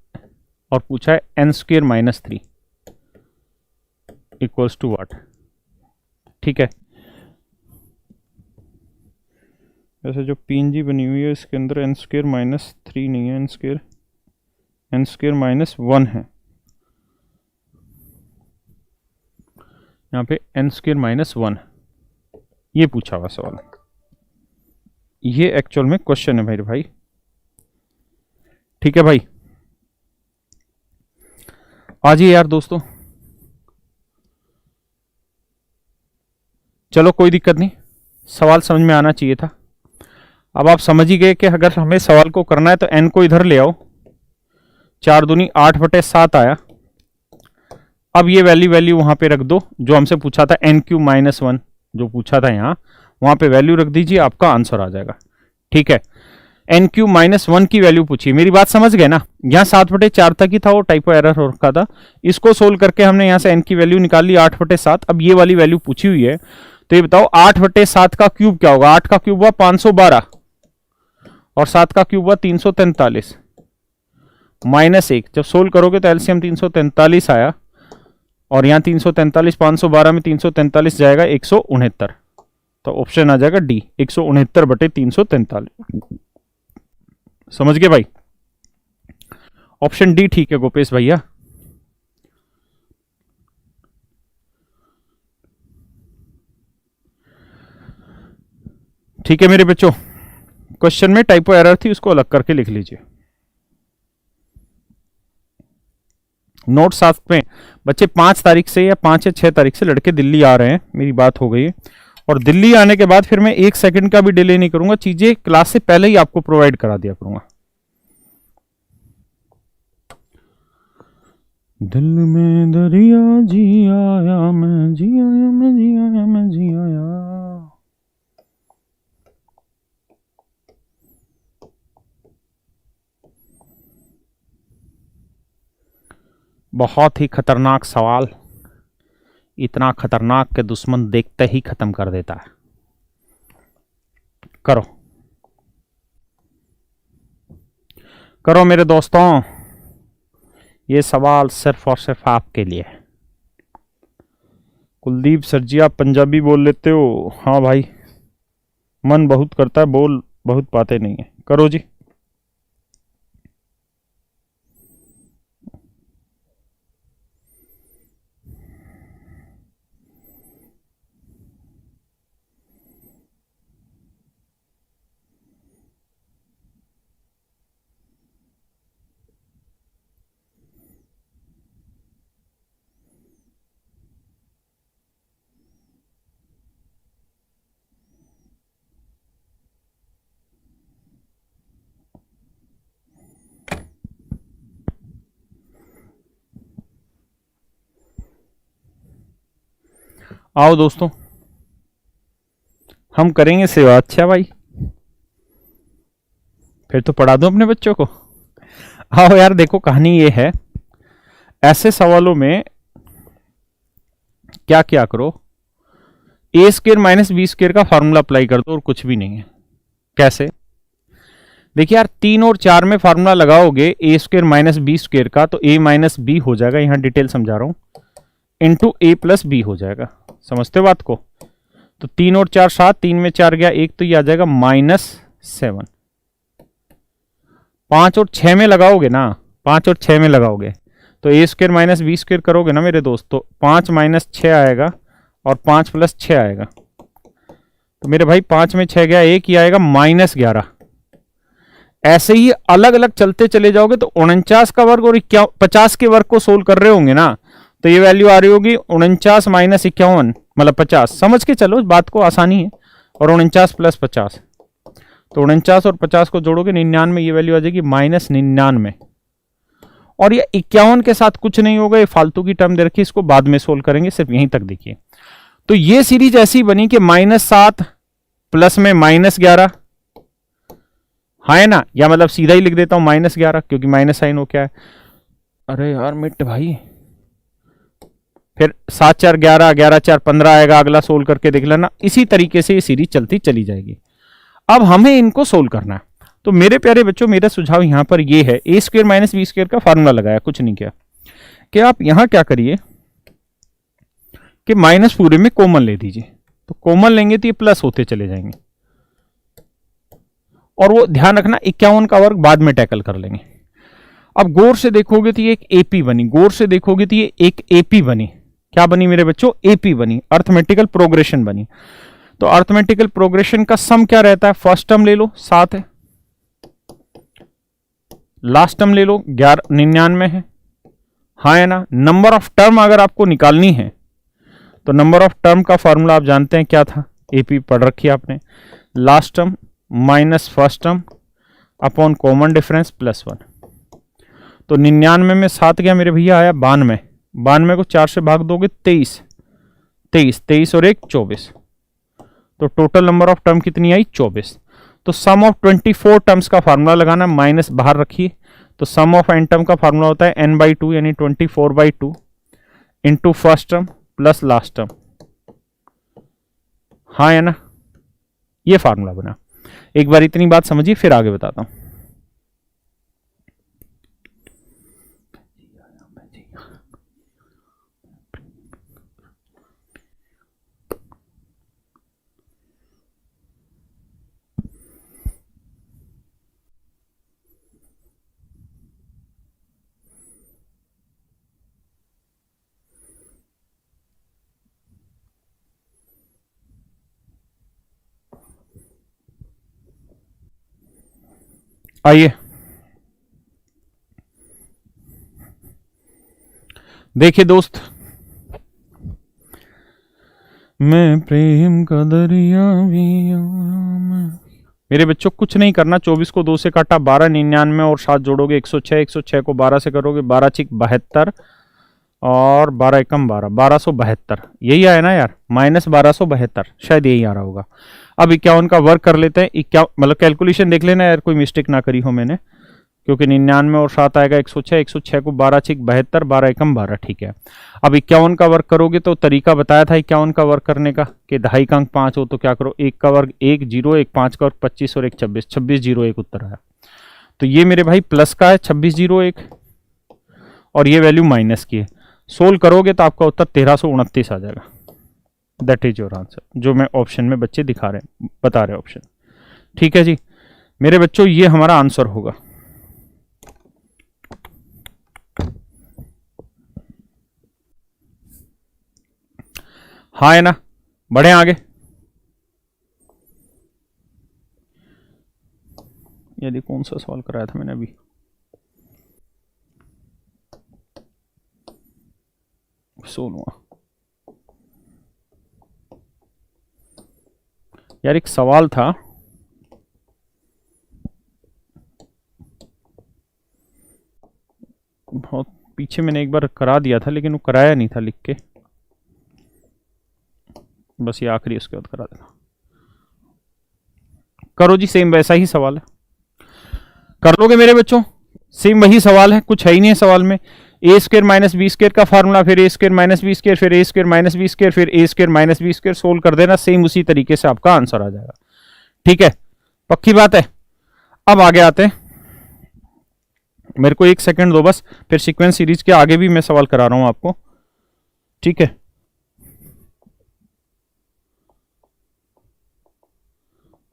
और पूछा है n square minus 3 equals to what, ठीक है। वैसे जो पीएनजी बनी हुई है इसके अंदर एन स्क्वेयर माइनस 3 नहीं है, एन स्क्वेयर माइनस 1 है। यहाँ पे एन स्क्वेयर माइनस 1 ये पूछा हुआ सवाल। ये एक्चुअल में क्वेश्चन है मेरे भाई, ठीक है भाई। आजिए यार दोस्तों, चलो कोई दिक्कत नहीं, सवाल समझ में आना चाहिए था। अब आप समझ ही गए कि अगर हमें सवाल को करना है तो एन को इधर ले आओ, 4 दूनी 8/7 आया। अब ये वैल्यू वहां पे रख दो जो हमसे पूछा था, एन क्यू माइनस 1 जो पूछा था यहाँ, वहां पे वैल्यू रख दीजिए, आपका आंसर आ जाएगा, ठीक है। एन क्यू माइनस 1 की वैल्यू पूछी, मेरी बात समझ गए ना। यहाँ 7/4 तक ही था, वो टाइपो एरर हो रखा था। इसको सोल्व करके हमने यहाँ से एन की वैल्यू निकाल ली 8/7। अब ये वाली वैल्यू पूछी हुई है, तो ये बताओ 8/7 का क्यूब क्या होगा। 8 का क्यूब हुआ 512 और 7 का क्यूब हुआ 343 माइनस 1। जब सोल्व करोगे तो एलसीएम 343 आया, और यहाँ 343 512 में 343 जाएगा 169, तो ऑप्शन आ जाएगा डी, 169/343। समझ गए भाई, ऑप्शन डी ठीक है गोपेश भैया। ठीक है मेरे बच्चों, क्वेश्चन में टाइपो एरर थी, उसको अलग करके लिख लीजिए। नोट साथ में बच्चे 5 तारीख से या 5 या 6 तारीख से लड़के दिल्ली आ रहे हैं, मेरी बात हो गई है। और दिल्ली आने के बाद फिर मैं 1 सेकंड का भी डिले नहीं करूंगा, चीजें क्लास से पहले ही आपको प्रोवाइड करा दिया करूंगा। दिल में दरिया जी आया, मैं जी आया, मैं जी आया, मैं जी आया। बहुत ही खतरनाक सवाल, इतना खतरनाक कि दुश्मन देखते ही खत्म कर देता है। करो करो मेरे दोस्तों, ये सवाल सिर्फ और सिर्फ आपके लिए है। कुलदीप सर जी आप पंजाबी बोल लेते हो? हाँ भाई, मन बहुत करता है, बोल बहुत पाते नहीं है। करो जी। आओ दोस्तों, हम करेंगे सेवा। अच्छा भाई, फिर तो पढ़ा दो अपने बच्चों को। आओ यार, देखो कहानी ये है, ऐसे सवालों में क्या क्या करो, ए स्क्र माइनस बी स्क्र का फॉर्मूला अप्लाई कर दो और कुछ भी नहीं है। कैसे? देखिए यार, 3 और 4 में फार्मूला लगाओगे ए स्क्र माइनस बी स्क्र का, तो ए माइनस बी हो जाएगा, यहां डिटेल समझा रहा हूं, इंटू ए प्लस बी हो जाएगा। समझते हो बात को? तो 3 और 4 7, 3 में 4 गया 1, तो ये आ जाएगा -7। 5 और 6 में लगाओगे ना, 5 और 6 में लगाओगे तो ए स्क्र माइनस बी स्क्र करोगे ना मेरे दोस्त, तो 5 माइनस 6 आएगा और 5 प्लस 6 आएगा। तो मेरे भाई 5 में 6 गया 1 ही आएगा, -11। ऐसे ही अलग अलग चलते चले जाओगे तो 49 का वर्ग और 50 के वर्ग को सोल्व कर रहे होंगे ना, तो ये वैल्यू आ रही होगी 49 माइनस 51, मतलब 50। समझ के चलो, बात को आसानी है। और 49 प्लस 50, तो 49 और 50 को जोड़ोगे 99, ये वैल्यू आ जाएगी -99। और ये 51 के साथ कुछ नहीं होगा, ये फालतू की टर्म दे रखी है, इसको बाद में सोल्व करेंगे, सिर्फ यहीं तक देखिए। तो ये सीरीज ऐसी बनी कि -7 प्लस में -11, हाँ है ना, या मतलब सीधा ही लिख देता हूं -11, क्योंकि माइनस साइन हो क्या है। अरे यार मिट भाई, फिर 7 4 11, 11 4 15 आएगा, अगला सोल्व करके देख लेना। इसी तरीके से ये सीरीज चलती चली जाएगी। अब हमें इनको सोल्व करना है। तो मेरे प्यारे बच्चों, मेरा सुझाव यहां पर ये है, ए स्क्र माइनस बी स्क्र का फॉर्मूला लगाया, कुछ नहीं किया, कि आप यहां क्या करिए कि माइनस पूरे में कॉमन ले दीजिए। तो कॉमन लेंगे तो ये प्लस होते चले जाएंगे, और वो ध्यान रखना 51 का वर्ग बाद में टैकल कर लेंगे। अब गौर से देखोगे तो ये एक एपी बनी, गौर से देखोगे तो ये एक एपी बनी। क्या बनी मेरे बच्चों? एपी बनी, अर्थमेटिकल प्रोग्रेशन बनी। तो अर्थमेटिकल प्रोग्रेशन का सम क्या रहता है? फर्स्ट टर्म ले लो 7 है, लास्ट टर्म ले लो 99 है, हाँ है ना। नंबर ऑफ टर्म अगर आपको निकालनी है तो नंबर ऑफ टर्म का फॉर्मूला आप जानते हैं क्या था, एपी पढ़ रखी है आपने, last term minus first term upon common difference +1। तो 99 में 7 गया मेरे भैया, आया 92। 92 को 4 से भाग दोगे 23, 23 23 और 1 24, तो टोटल नंबर ऑफ टर्म कितनी आई? 24। तो सम ऑफ 24 टर्म्स का फार्मूला लगाना, माइनस बाहर रखिए, तो सम ऑफ n टर्म का फार्मूला होता है n/2 यानी 24/2 into first term plus last term, हाँ है ना। ये फार्मूला बना। एक बार इतनी बात समझिए, फिर आगे बताता हूं। आइए देखिए दोस्त, मैं प्रेम का दरिया भी मेरे बच्चों कुछ नहीं करना। 24 को 2 से काटा 12, 99 और 7 जोड़ोगे 106, 106 को 12 से करोगे 12 6 72 और 12 एकम 12, 1272 यही आया ना यार, -1272 शायद यही आ रहा होगा। अब 51 का वर्क कर लेते हैं। 51 मतलब कैलकुलेशन देख लेना यार, कोई मिस्टेक ना करी हो मैंने, क्योंकि 99 और 7 आएगा 106, 106 को 12 6 72, 12 एकम 12, ठीक है। अब 51 का वर्क करोगे तो तरीका बताया था 51 का वर्क करने का, कि दहाई का अंक 5 हो तो क्या करो, 1 का वर्ग 1 0, 1 5 का वर्ग 25 और 1 26, 2601 उत्तर आया। तो ये मेरे भाई प्लस का है 2601 और ये वैल्यू माइनस की है। सोल्व करोगे तो आपका उत्तर 1329 आ जाएगा। दैट इज योर आंसर, जो मैं ऑप्शन में बच्चे दिखा रहे हैं, बता रहे ऑप्शन, ठीक है जी मेरे बच्चों, ये हमारा आंसर होगा। हाँ है ना, बढ़े आगे। यदि कौन सा सवाल कराया था मैंने अभी, 16वां। यार एक सवाल था, बहुत पीछे मैंने एक बार करा दिया था, लेकिन वो कराया नहीं था लिख के। बस ये आखिरी उसके बाद करा देना। करो जी, सेम वैसा ही सवाल है, कर लोगे मेरे बच्चों? सेम वही सवाल है, कुछ है ही नहीं है सवाल में। A square minus b square का फार्मूला, फिर a square minus b square, फिर a square minus b square, फिर a square minus b square, solve कर देना, सेम उसी तरीके से आपका आंसर आ जाएगा। ठीक है, पक्की बात है। अब आगे आते हैं, मेरे को एक सेकंड दो बस, फिर सीक्वेंस सीरीज के आगे भी मैं सवाल करा रहा हूं आपको। ठीक है,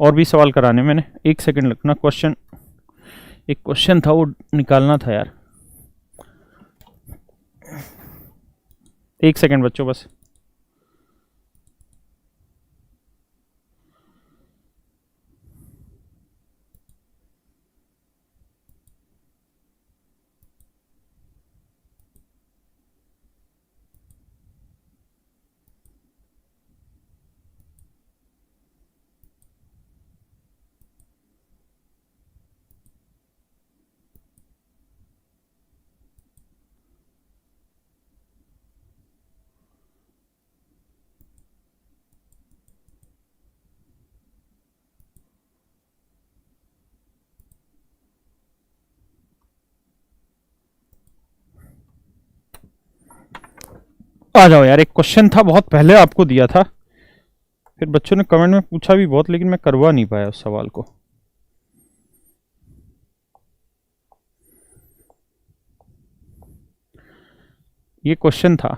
और भी सवाल कराने मैंने, एक सेकंड लगना। क्वेश्चन, एक क्वेश्चन था वो निकालना था यार, एक सेकंड बच्चों बस। आ जाओ यार, एक क्वेश्चन था बहुत पहले आपको दिया था, फिर बच्चों ने कमेंट में पूछा भी बहुत, लेकिन मैं करवा नहीं पाया उस सवाल को। ये क्वेश्चन था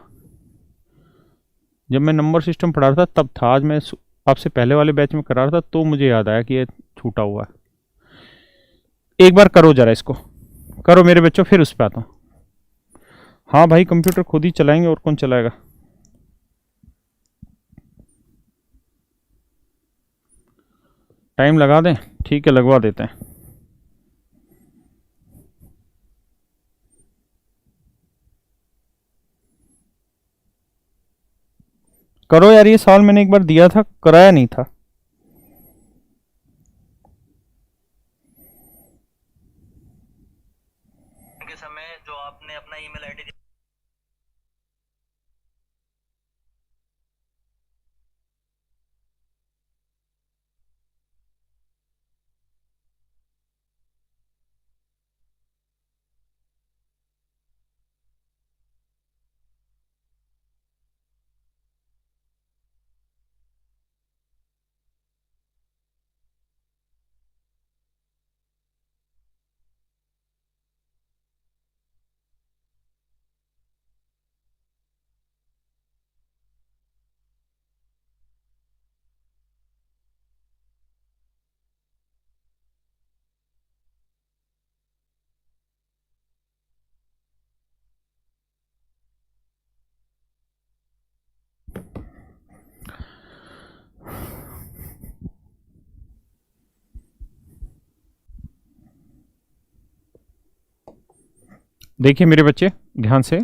जब मैं नंबर सिस्टम पढ़ा रहा था तब था, आज मैं आपसे पहले वाले बैच में करा रहा था तो मुझे याद आया कि ये छूटा हुआ है। एक बार करो जरा इसको, करो मेरे बच्चों, फिर उस पर आता हूँ। हाँ भाई, कंप्यूटर खुद ही चलाएंगे, और कौन चलाएगा? टाइम लगा दें? ठीक है, लगवा देते हैं। करो यार, ये सवाल मैंने एक बार दिया था, कराया नहीं था। समय जो आपने अपना ईमेल आईडी देखिए मेरे बच्चे ध्यान से,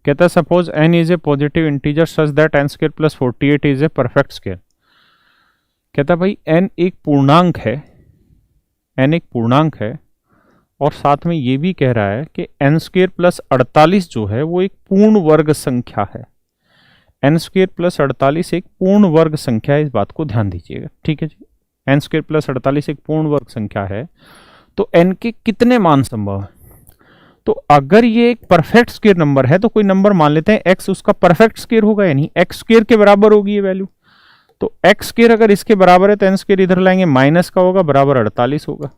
कहता है suppose n is a positive integer such that n square plus 48 is a perfect square. कहता भाई n एक पूर्णांक है, n एक पूर्णांक है, और साथ में ये भी कह रहा है कि n स्क्वायर प्लस 48 जो है वो एक पूर्ण वर्ग संख्या है। n स्क्वायर प्लस 48 एक पूर्ण वर्ग संख्या है, इस बात को ध्यान दीजिएगा। ठीक है जी, n स्क्वायर प्लस 48 एक पूर्ण वर्ग संख्या है, तो n के कितने मान संभव है? तो अगर ये एक परफेक्ट स्क्वायर नंबर है तो कोई नंबर मान लेते हैं x उसका परफेक्ट स्क्वायर होगा, यानी x स्क्वायर के बराबर होगी ये वैल्यू। तो x स्क्वायर अगर इसके बराबर है तो n स्क्वायर इधर लाएंगे, माइनस का होगा, बराबर 48 होगा।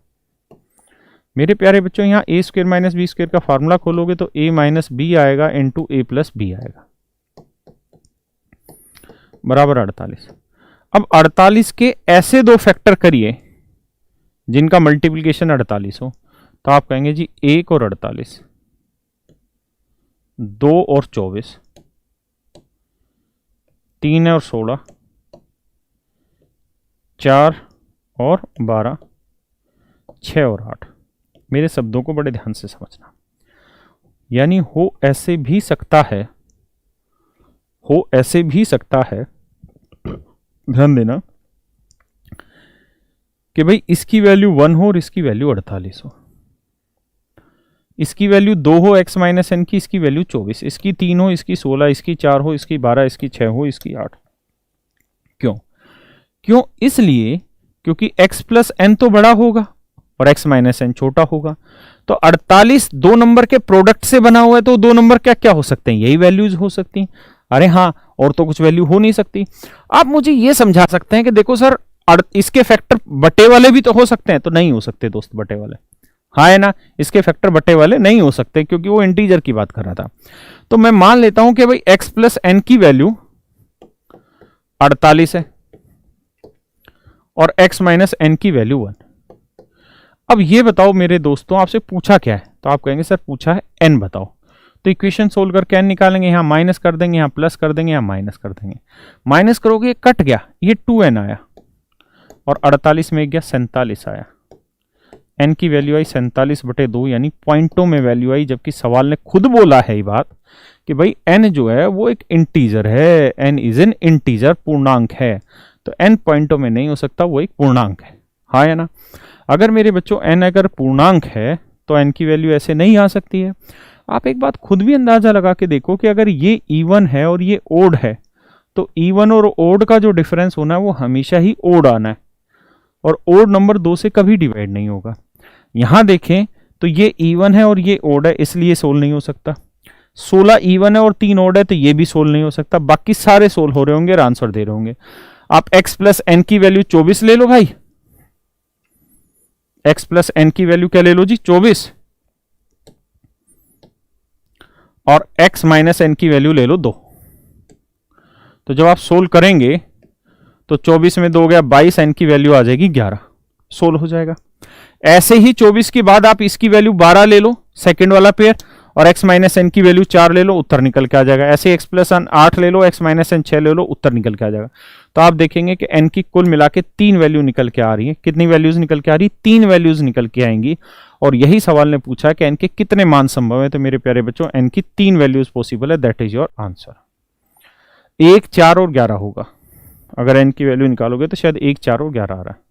मेरे प्यारे बच्चों, यहाँ a square minus B square का फार्मूला खोलोगे तो a माइनस बी आएगा इंटू a प्लस बी आएगा, बराबर 48। अब 48 के ऐसे दो फैक्टर करिए जिनका मल्टीप्लिकेशन 48 हो, तो आप कहेंगे जी 1 और 48, 2 और 24, 3 और 16, 4 और 12, 6 और 8। मेरे शब्दों को बड़े ध्यान से समझना, यानी हो ऐसे भी सकता है, हो ऐसे भी सकता है, ध्यान देना कि भाई इसकी वैल्यू 1 हो और इसकी वैल्यू 48 हो, इसकी वैल्यू 2 हो x माइनस एन की, इसकी वैल्यू 24, इसकी 3 हो, इसकी 16, इसकी 4 हो, इसकी 12, इसकी 6 हो, इसकी 8। क्यों? क्यों? इसलिए क्योंकि x प्लस एन तो बड़ा होगा और x माइनस एन छोटा होगा। तो 48 दो नंबर के प्रोडक्ट से बना हुआ है, तो दो नंबर क्या क्या हो सकते हैं? यही वैल्यूज हो सकती हैं। अरे हाँ, और तो कुछ वैल्यू हो नहीं सकती। आप मुझे ये समझा सकते हैं कि देखो सर, इसके फैक्टर बटे वाले भी तो हो सकते हैं। तो नहीं हो सकते दोस्त बटे वाले, हाँ है ना, इसके फैक्टर बटे वाले नहीं हो सकते क्योंकि वो इंटीजर की बात कर रहा था। तो मैं मान लेता हूं कि भाई x प्लस एन की वैल्यू 48 है और x माइनस एन की वैल्यू 1। अब ये बताओ मेरे दोस्तों, आपसे पूछा क्या है? तो आप कहेंगे सर पूछा है n बताओ। तो इक्वेशन सोल्व करके n निकालेंगे, यहां माइनस कर देंगे, यहां प्लस कर देंगे, यहां माइनस कर देंगे। माइनस करोगे कट गया, ये 2n आया और 48 में गया 47 आया। n की वैल्यू आई 47/2, यानी पॉइंटों में वैल्यू आई, जबकि सवाल ने खुद बोला है ये बात कि भाई n जो है वो एक इंटीजर है, n इज एन इंटीजर, पूर्णांक है। तो n पॉइंटों में नहीं हो सकता, वो एक पूर्णांक है, हाँ या ना। अगर मेरे बच्चों n अगर पूर्णांक है तो n की वैल्यू ऐसे नहीं आ सकती है। आप एक बात खुद भी अंदाजा लगा के देखो कि अगर ये इवन है और ये ओड है, तो इवन और ओड का जो डिफरेंस होना है वो हमेशा ही ओड आना है, और ओड नंबर 2 से कभी डिवाइड नहीं होगा। यहां देखें तो ये इवन है और ये ओड है, इसलिए सोल्व नहीं हो सकता। 16 इवन है और 3 ओड है, तो ये भी सोल्व नहीं हो सकता। बाकी सारे सोल्व हो रहे होंगे और आंसर दे रहे होंगे। आप x प्लस एन की वैल्यू 24 ले लो भाई, x प्लस एन की वैल्यू क्या ले लो जी? 24, और x माइनस एन की वैल्यू ले लो 2। तो जब आप सोल्व करेंगे तो 24 में 2 गया 22, एन की वैल्यू आ जाएगी 11, सोल्व हो जाएगा। ऐसे ही 24 के बाद आप इसकी वैल्यू 12 ले लो, सेकंड वाला पेयर, और x माइनस एन की वैल्यू 4 ले लो, उत्तर निकल के आ जाएगा। ऐसे x प्लस एन 8 ले लो, x माइनस एन 6 ले लो, उत्तर निकल के आ जाएगा। तो आप देखेंगे कि n की कुल मिला के 3 वैल्यू निकल के आ रही है। कितनी वैल्यूज निकल के आ रही है? 3 वैल्यूज निकल के आएंगी। और यही सवाल ने पूछा है कि n के कितने मान संभव है। तो मेरे प्यारे बच्चों, n की 3 वैल्यूज पॉसिबल है, दैट इज योर आंसर। 1, 4 और 11 होगा। अगर n की वैल्यू निकालोगे तो शायद 1, 4 और 11 आ रहा है।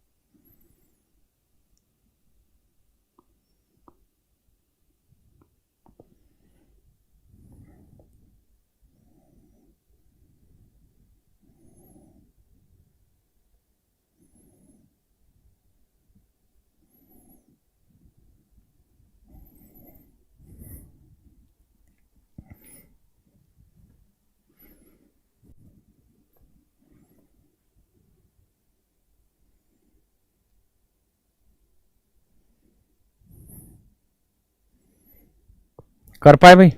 कर पाए भाई?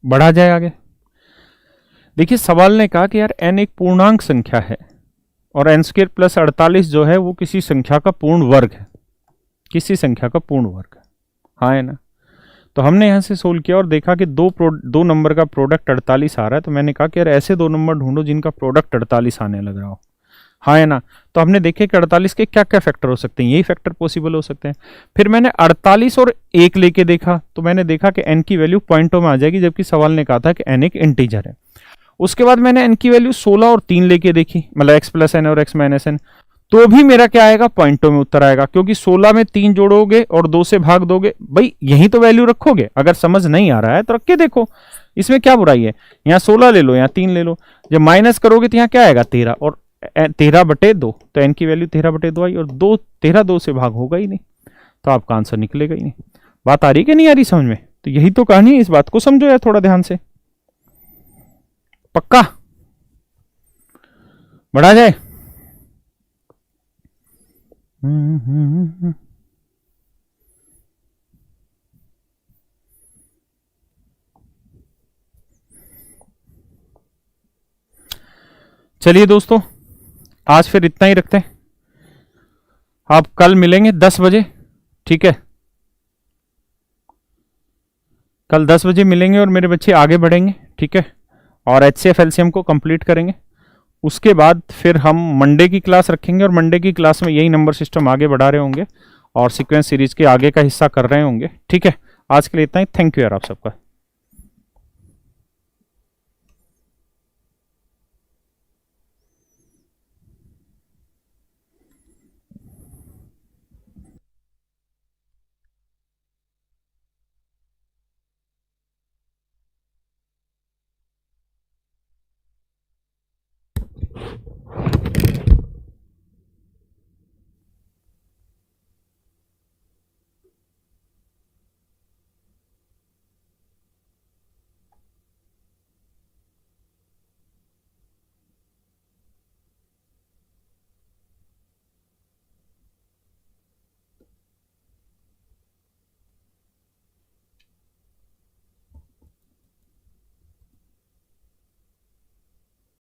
बढ़ा जाए आगे। देखिए, सवाल ने कहा कि यार n एक पूर्णांक संख्या है और n स्क्वायर प्लस 48 जो है वो किसी संख्या का पूर्ण वर्ग है, किसी संख्या का पूर्ण वर्ग है, हाँ है ना। तो हमने यहां से सोल्व किया और देखा कि दो नंबर का प्रोडक्ट 48 आ रहा है। तो मैंने कहा कि यार ऐसे दो नंबर ढूंढो जिनका प्रोडक्ट 48 आने लग रहा हो, हाँ है ना। तो हमने देखे कि 48 के क्या क्या फैक्टर हो सकते हैं, यही फैक्टर पॉसिबल हो सकते हैं। फिर मैंने 48 और 1 लेके देखा, तो मैंने देखा कि n की वैल्यू पॉइंटों में आ जाएगी, जबकि सवाल ने कहा था कि n एक इंटीजर है। उसके बाद मैंने n की वैल्यू 16 और 3 लेके देखी, मतलब x प्लस एन और x माइनस एन, तो भी मेरा क्या आएगा? पॉइंटों में उत्तर आएगा, क्योंकि 16 में 3 जोड़ोगे और 2 से भाग दोगे। भाई यही तो वैल्यू रखोगे। अगर समझ नहीं आ रहा है तो रख के देखो, इसमें क्या बुराई है। यहाँ 16 ले लो, यहाँ 3 ले लो, जब माइनस करोगे तो यहाँ क्या आएगा? 13, और 13/2, तो n की वैल्यू 13/2 आई, और 13 2 से भाग होगा ही नहीं, तो आपका आंसर निकलेगा ही नहीं। बात आ रही कि नहीं आ रही समझ में? तो यही तो कहानी है, इस बात को समझो यार थोड़ा ध्यान से। पक्का? बढ़ा जाए? चलिए दोस्तों, आज फिर इतना ही रखते हैं। आप कल मिलेंगे 10 बजे, ठीक है? कल 10 बजे मिलेंगे और मेरे बच्चे आगे बढ़ेंगे, ठीक है? और HCF LCM को कंप्लीट करेंगे। उसके बाद फिर हम मंडे की क्लास रखेंगे और मंडे की क्लास में यही नंबर सिस्टम आगे बढ़ा रहे होंगे और सीक्वेंस सीरीज के आगे का हिस्सा कर रहे होंगे, ठीक है? आज के लिए इतना ही। थैंक यू यार आप सबका।